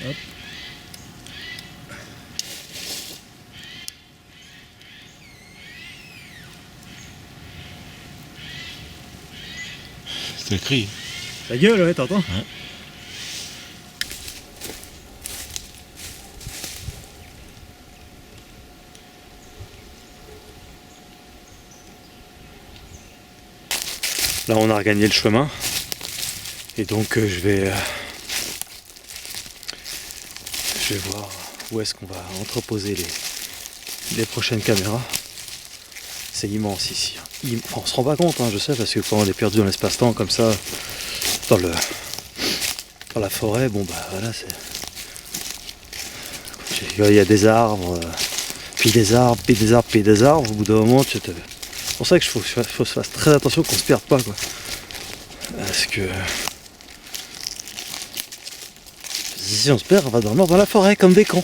Hop. Ça crie. Ta gueule, ouais, t'entends? Ouais. Là on a regagné le chemin. Et donc je vais voir où est-ce qu'on va entreposer les prochaines caméras. C'est immense ici. Enfin, on se rend pas compte, hein, je sais, parce que quand on est perdu dans l'espace-temps comme ça, dans la forêt, bon bah voilà, il y a des arbres, puis des arbres, puis des arbres, puis des arbres. Au bout d'un moment, c'est pour ça que faut se faire très attention qu'on se perde pas, quoi. Parce que si on se perd, on va dormir dans la forêt comme des cons.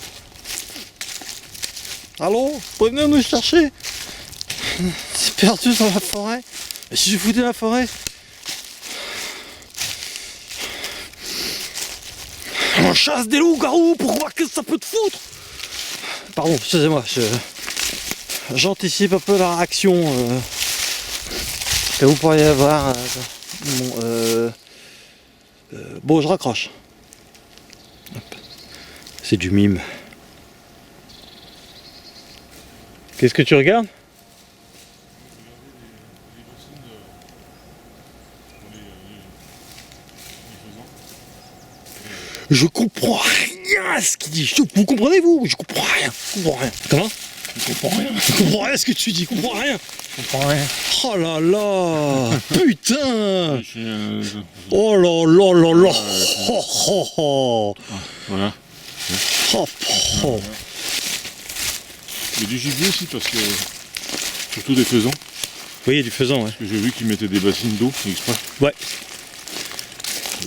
Allô, vous pouvez venir nous chercher? C'est perdu dans la forêt. Mais si je foutais la forêt, on chasse des loups-garous pour voir qu'est-ce que ça peut te foutre. Pardon, excusez-moi, j'anticipe un peu la réaction que vous pourriez avoir. Bon, je raccroche. Hop. C'est du mime. Qu'est-ce que tu regardes? Je comprends rien à ce qu'il dit. Vous comprenez vous? Je comprends rien. Je comprends rien. Comment? Je comprends rien. Je comprends rien à ce que tu dis. Je comprends rien. Je comprends rien. Oh là là. Putain. Oh là là là là. Oh, oh, oh. Voilà. Oh, oh. Il y a du gibier aussi parce que. Surtout des faisans. Oui, il y a du faisan, ouais. Parce que j'ai vu qu'ils mettaient des bassines d'eau exprès. Ouais.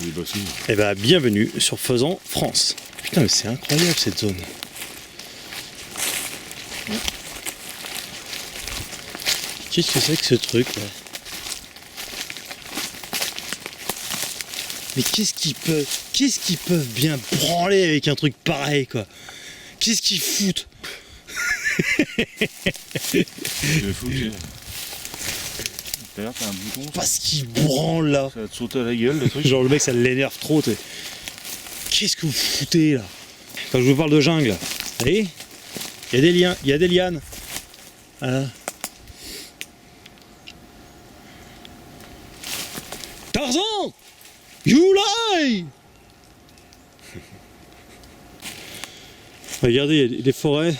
Des bassines. Et bah bienvenue sur Faisan France. Putain mais c'est incroyable cette zone. Qu'est-ce que c'est que ce truc là? Mais qu'est-ce qu'ils peuvent bien branler avec un truc pareil quoi? Qu'est-ce qu'ils foutent? C'est fou, tu sais. D'ailleurs, t'as un bouton. Parce qu'ils branlent là. Ça va te sauter à la gueule, le truc. Genre le mec ça l'énerve trop. Qu'est-ce que vous foutez là? Quand je vous parle de jungle, vous voyez? Il y a des liens, il y a des lianes. Voilà. Tarzan! You lie! Regardez, il y a des forêts.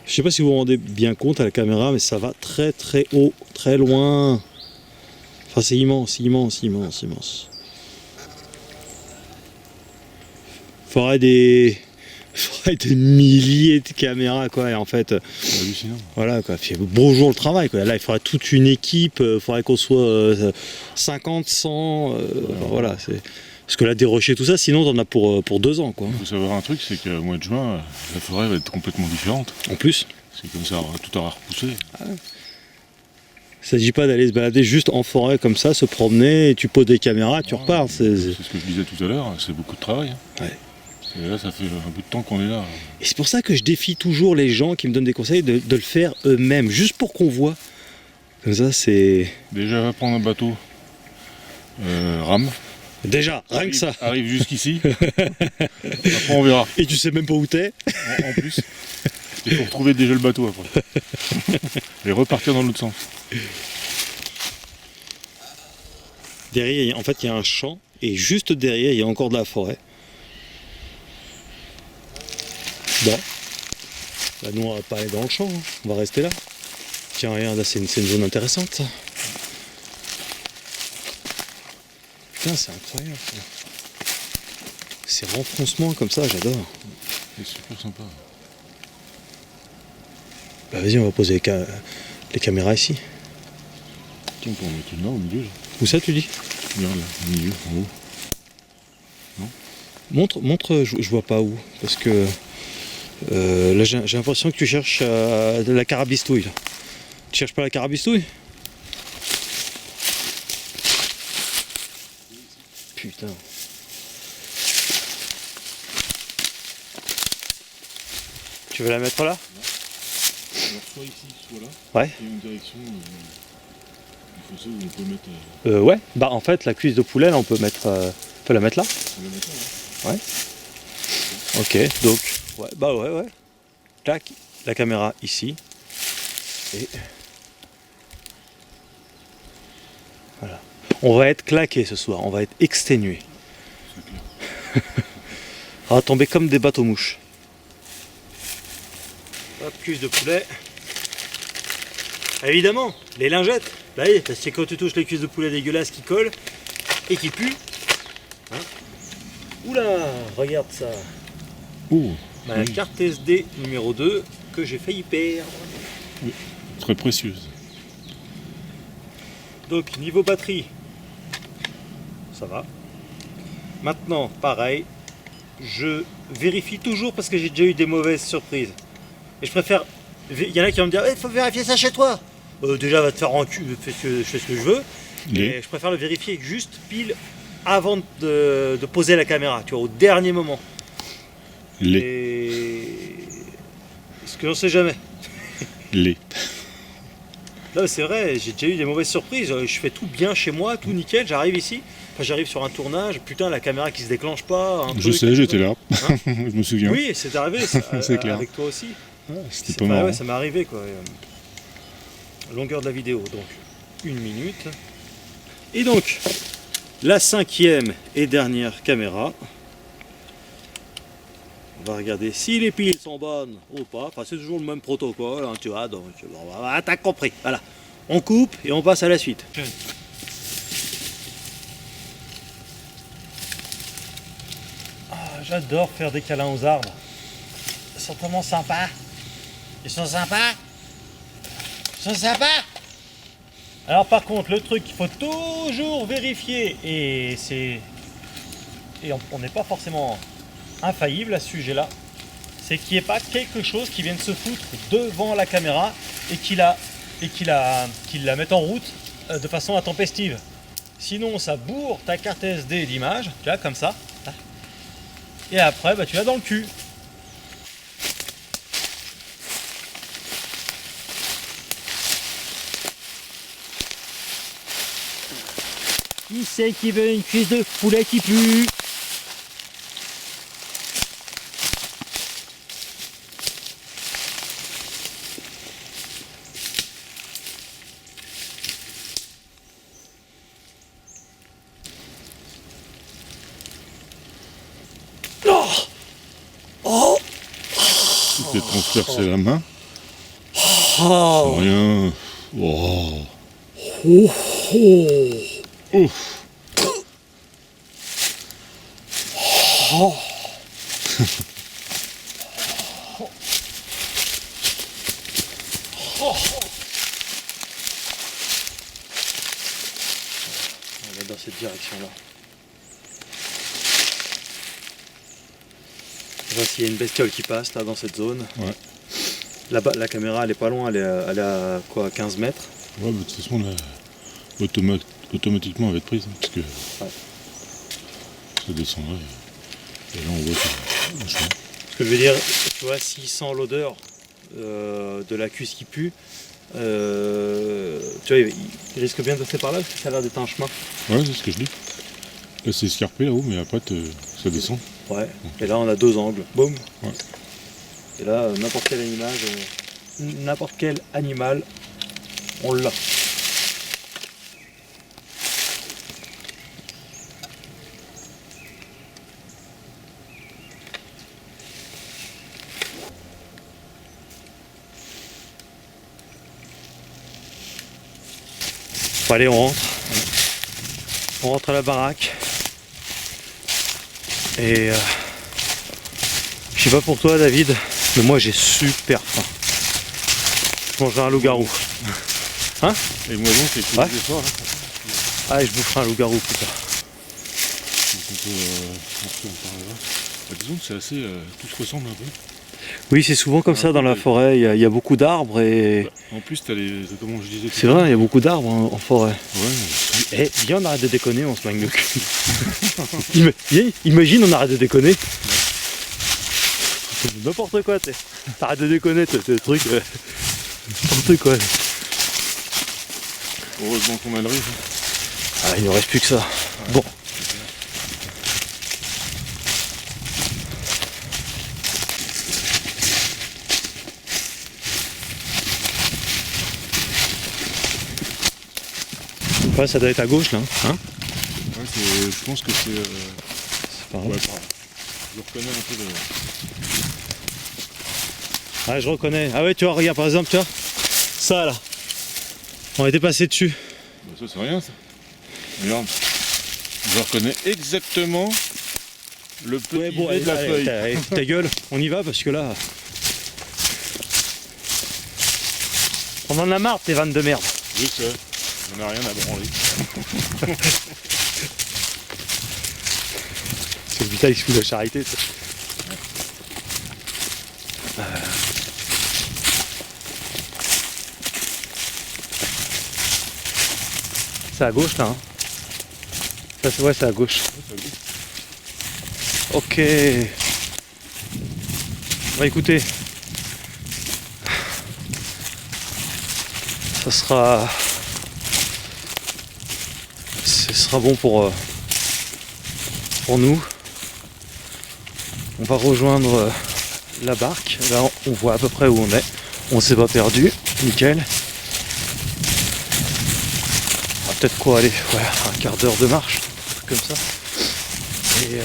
Je sais pas si vous vous rendez bien compte à la caméra, mais ça va très très haut, très loin. Enfin c'est immense, immense, immense, immense. faudrait des milliers de caméras quoi. Et en fait, C'est hallucinant. voilà quoi. Puis, bonjour le travail quoi. Là, il faudrait toute une équipe. Il faudrait qu'on soit 50, 100. Voilà. Parce que là, dérocher tout ça, sinon t'en as pour 2 ans quoi. Il faut savoir un truc, c'est qu'au mois de juin, la forêt va être complètement différente. En plus. C'est comme ça, tout aura repoussé. Il s'agit pas d'aller se balader juste en forêt comme ça, se promener, et tu poses des caméras, tu repars. C'est ce que je disais tout à l'heure, c'est beaucoup de travail. Ouais. Et là, ça fait un bout de temps qu'on est là. Et c'est pour ça que je défie toujours les gens qui me donnent des conseils de le faire eux-mêmes, juste pour qu'on voit. Comme ça, c'est... Déjà, va prendre un bateau, rame, Déjà, rien que ça. arrive jusqu'ici, après on verra. Et tu sais même pas où t'es. En plus, il faut retrouver déjà le bateau après. Et repartir dans l'autre sens. Derrière, en fait, il y a un champ, et juste derrière, il y a encore de la forêt. Bon. Bah, nous, on va pas aller dans le champ, hein. On va rester là. Tiens, regarde, là, c'est une zone intéressante, ça. Putain, c'est incroyable. Ça. Ces renfoncements comme ça, j'adore. C'est super sympa. Bah, vas-y, on va poser les caméras ici. Tiens, on peut en mettre une là au milieu. Là. Où ça, tu dis? Regarde là, au milieu, en haut. Montre, je vois pas où. Parce que là, j'ai l'impression que tu cherches de la carabistouille. Là. Tu cherches pas la carabistouille? Putain. Tu veux la mettre là? Alors soit ici, soit là. Ouais. Il y a une direction du fossé où on peut mettre... Ouais. Bah en fait, la cuisse de poulet, là, on peut la mettre là. on peut la mettre là, hein. Ok, donc, ouais, bah ouais. Tac, la caméra ici. Et voilà. On va être claqué ce soir, on va être exténué. C'est clair. On va tomber comme des bateaux-mouches. Hop, cuisse de poulet. Évidemment, les lingettes. Bah oui, parce que quand tu touches les cuisses de poulet dégueulasses qui collent et qui puent. Hein. Oula, regarde ça. Oh, Ma carte SD numéro 2 que j'ai failli perdre. très précieuse. Donc niveau batterie, ça va. Maintenant, pareil, je vérifie toujours parce que j'ai déjà eu des mauvaises surprises. Et je préfère. Il y en a qui vont me dire il faut vérifier ça chez toi. Déjà, va te faire en cul, je fais ce que je veux. Et je préfère le vérifier juste pile avant de poser la caméra, tu vois, au dernier moment. Parce que j'en sais jamais. Là, c'est vrai, j'ai déjà eu des mauvaises surprises. Je fais tout bien chez moi, tout nickel. J'arrive ici, j'arrive sur un tournage. Putain, la caméra qui se déclenche pas. Je sais, j'étais là. Hein. Je me souviens. Oui, c'est arrivé. C'est clair. Avec toi aussi. C'était pas marrant. Ouais, ça m'est arrivé quoi. Longueur de la vidéo, donc 1 minute. Et donc, la 5e et dernière caméra. On va regarder si les piles sont bonnes ou pas. Enfin, c'est toujours le même protocole, hein, tu vois. Donc, t'as compris. Voilà. On coupe et on passe à la suite. J'adore faire des câlins aux arbres. Ils sont tellement sympas. Ils sont sympas. Ils sont sympas. Alors par contre, le truc qu'il faut toujours vérifier, et on n'est pas forcément infaillible à ce sujet-là, c'est qu'il n'y ait pas quelque chose qui vienne se foutre devant la caméra et qu'il la mette en route de façon intempestive. Sinon, ça bourre ta carte SD d'image, tu vois, comme ça. Et après, bah, tu l'as dans le cul. Qui c'est qui veut une cuisse de poulet qui pue? Peut-être transpercer la main. Sans rien. Oh. Ouf. On va dans cette direction-là. On va s'il y a une bestiole qui passe là dans cette zone. Ouais. Là-bas, la caméra elle est pas loin, elle est à quoi, 15 mètres. Ouais, de toute façon, là, automatiquement elle va être prise, hein, parce que ça descendrait. Et là, on voit que le chemin. Ce que je veux dire, tu vois, s'il sent l'odeur de la cuisse qui pue, tu vois, il risque bien de passer par là parce que ça a l'air d'être un chemin. Ouais, c'est ce que je dis. Là, c'est escarpé là-haut, mais après, ça descend. Ouais. Et là, on a deux angles. Boum. Ouais. Et là, n'importe quel animal, on l'a. Bon, allez, on rentre. On rentre à la baraque. Et je sais pas pour toi, David, mais moi j'ai super faim. Je mangerai un loup-garou. Hein? Et moi donc, c'est Ouais. tous les soirs, là. Ah, et je boufferai un loup-garou plus tard. Donc on peut en parler là. Bah, disons que c'est assez. Tout se ressemble un peu. Oui, c'est souvent comme ça dans la forêt. Il y a beaucoup d'arbres et. Bah, en plus, t'as les. Comment je disais C'est vrai, il y a beaucoup d'arbres en forêt. Ouais, Eh, viens, on arrête de déconner, on se manque de cul. Imagine, on arrête de déconner. C'est n'importe quoi, t'es. T'arrêtes de déconner, t'es le truc. N'importe quoi. heureusement qu'on a le riz. Ah, il ne reste plus que ça. Bon. Ouais, ça doit être à gauche là. Hein, Ouais, je pense que c'est. c'est pareil. Ouais, pareil. Je reconnais un peu le. Ah, je reconnais. Ah ouais, tu vois, regarde par exemple, tu vois. Ça là. On était passé dessus. Bah, ça, c'est rien ça. Regarde. Je reconnais exactement le petit Ouais, bon, de la feuille. ta gueule, on y va parce que là. On en a marre de tes vannes de merde. Je sais. On n'a rien à branler. C'est le putain, il se fout de la charité. Ça. C'est à gauche là. Hein. Ça, ouais, c'est à gauche. Ok. Bah écoutez. Ça sera. Ce sera bon pour nous. On va rejoindre la barque. Là, on voit à peu près où on est. On s'est pas perdu. Nickel. On va peut-être quoi aller, ouais, un quart d'heure de marche, un truc comme ça. Et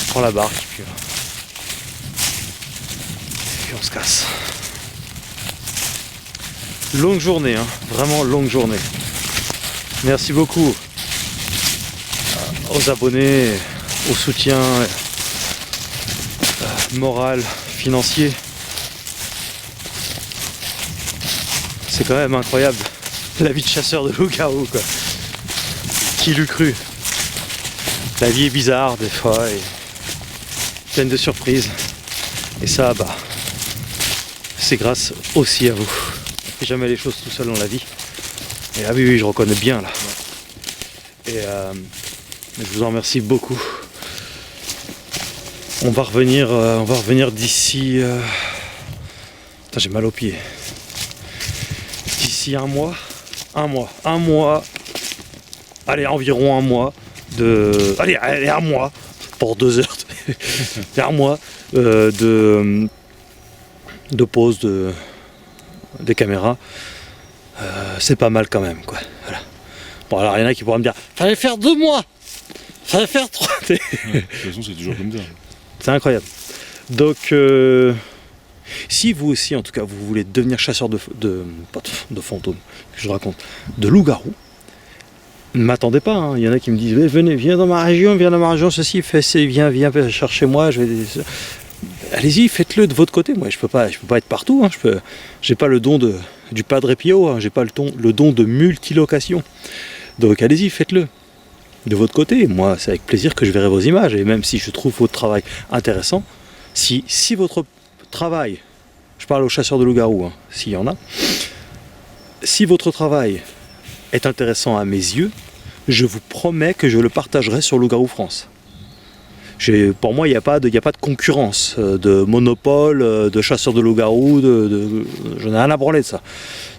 on prend la barque et puis on se casse. Longue journée, hein, vraiment longue journée. Merci beaucoup aux abonnés, au soutien moral, financier. C'est quand même incroyable. La vie de chasseur de loup-garou, quoi. Qui l'eût cru? La vie est bizarre des fois et pleine de surprises. Et ça, bah, c'est grâce aussi à vous. On fait jamais les choses tout seul dans la vie. Et là, oui, je reconnais bien là. Et je vous en remercie beaucoup. On va revenir d'ici. Putain, j'ai mal aux pieds. D'ici un mois. Allez, environ un mois de. Allez, un mois pour 2 heures. Un mois de pause des caméras. C'est pas mal quand même, quoi. Voilà. Bon, alors il y en a qui pourraient me dire fallait faire 2 mois, fallait faire 3. Ouais, de toute façon, c'est toujours comme ça. C'est incroyable. Donc, si vous aussi, en tout cas, vous voulez devenir chasseur pas de fantômes, que je raconte, de loup-garou, ne m'attendez pas, hein. Il y en a qui me disent venez, viens dans ma région, ceci, viens chercher moi, allez-y, faites-le de votre côté. Moi, je peux pas être partout, hein. J'ai pas le don du Padre Pio, hein. J'ai pas le don de multilocation. Donc allez-y, faites-le de votre côté. Moi, c'est avec plaisir que je verrai vos images. Et même si je trouve votre travail intéressant, si votre travail, je parle aux chasseurs de loups-garous, hein, s'il y en a, si votre travail est intéressant à mes yeux, je vous promets que je le partagerai sur Loup-garou France. Pour moi, il n'y a pas de concurrence, de monopole, de chasseurs de loups-garous, je n'ai rien à branler de ça.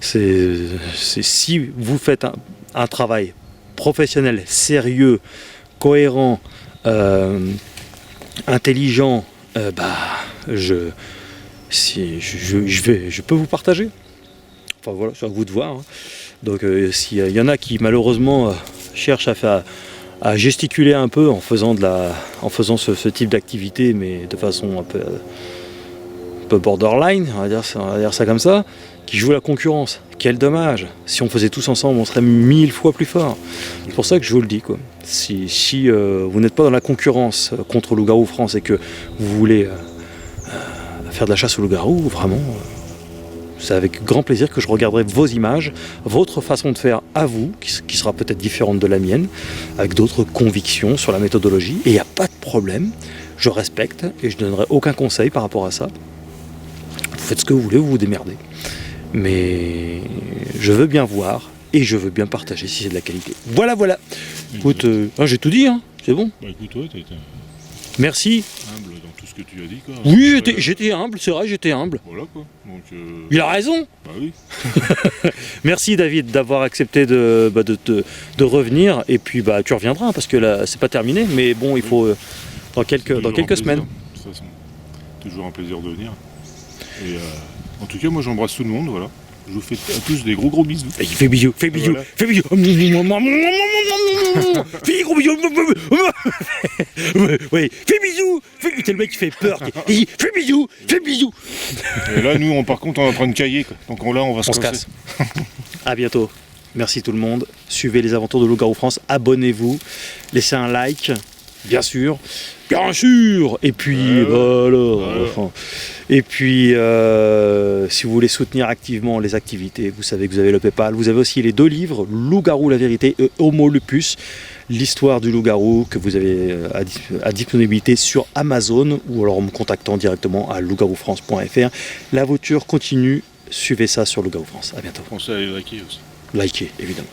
Si vous faites un travail professionnel, sérieux, cohérent, intelligent, je peux vous partager. Enfin voilà, c'est à vous de voir, hein. Donc s'il y en a qui malheureusement cherchent à gesticuler un peu en faisant ce type d'activité, mais de façon un peu borderline, on va dire ça comme ça, qui jouent la concurrence. Quel dommage! Si on faisait tous ensemble, on serait 1000 fois plus fort. C'est pour ça que je vous le dis, quoi. Si vous n'êtes pas dans la concurrence contre Loup-garou France et que vous voulez faire de la chasse au loup-garou, vraiment, c'est avec grand plaisir que je regarderai vos images, votre façon de faire à vous, qui sera peut-être différente de la mienne, avec d'autres convictions sur la méthodologie, et il n'y a pas de problème, je respecte et je ne donnerai aucun conseil par rapport à ça. Vous faites ce que vous voulez, vous vous démerdez. Mais je veux bien voir et je veux bien partager si c'est de la qualité. Voilà. Écoute, j'ai tout dit, hein, c'est bon. Bah écoute, ouais, t'as été Merci. humble dans tout ce que tu as dit, quoi. Oui, j'étais humble, c'est vrai, j'étais humble. Voilà, quoi. Donc, Il a raison. bah oui. Merci David d'avoir accepté de revenir. Et puis tu reviendras, hein, parce que là, c'est pas terminé. Mais bon, il faut dans quelques semaines. De toute façon, toujours un plaisir de venir. Et en tout cas, moi j'embrasse tout le monde, voilà. Je vous fais à tous des gros bisous. Et fais bisous. Voilà. Fais bisous. Fais gros bisous. Oui, fais bisous. C'est le mec qui fait peur. Fais bisous. Et là, nous, par contre, on est en train de cailler, quoi. Donc là, on va se casse. À bientôt. Merci tout le monde. Suivez les aventures de Loup-garou France. Abonnez-vous. Laissez un like. Bien sûr. Et puis voilà. Enfin, et puis si vous voulez soutenir activement les activités, vous savez que vous avez le PayPal. Vous avez aussi les 2 livres, Loup-garou la vérité et Homo lupus, l'histoire du loup-garou, que vous avez à disponibilité sur Amazon, ou alors en me contactant directement à loup-garoufrance.fr. L'aventure continue. Suivez ça sur Loup-garou France. À bientôt. Pensez à les liker aussi. Likez évidemment.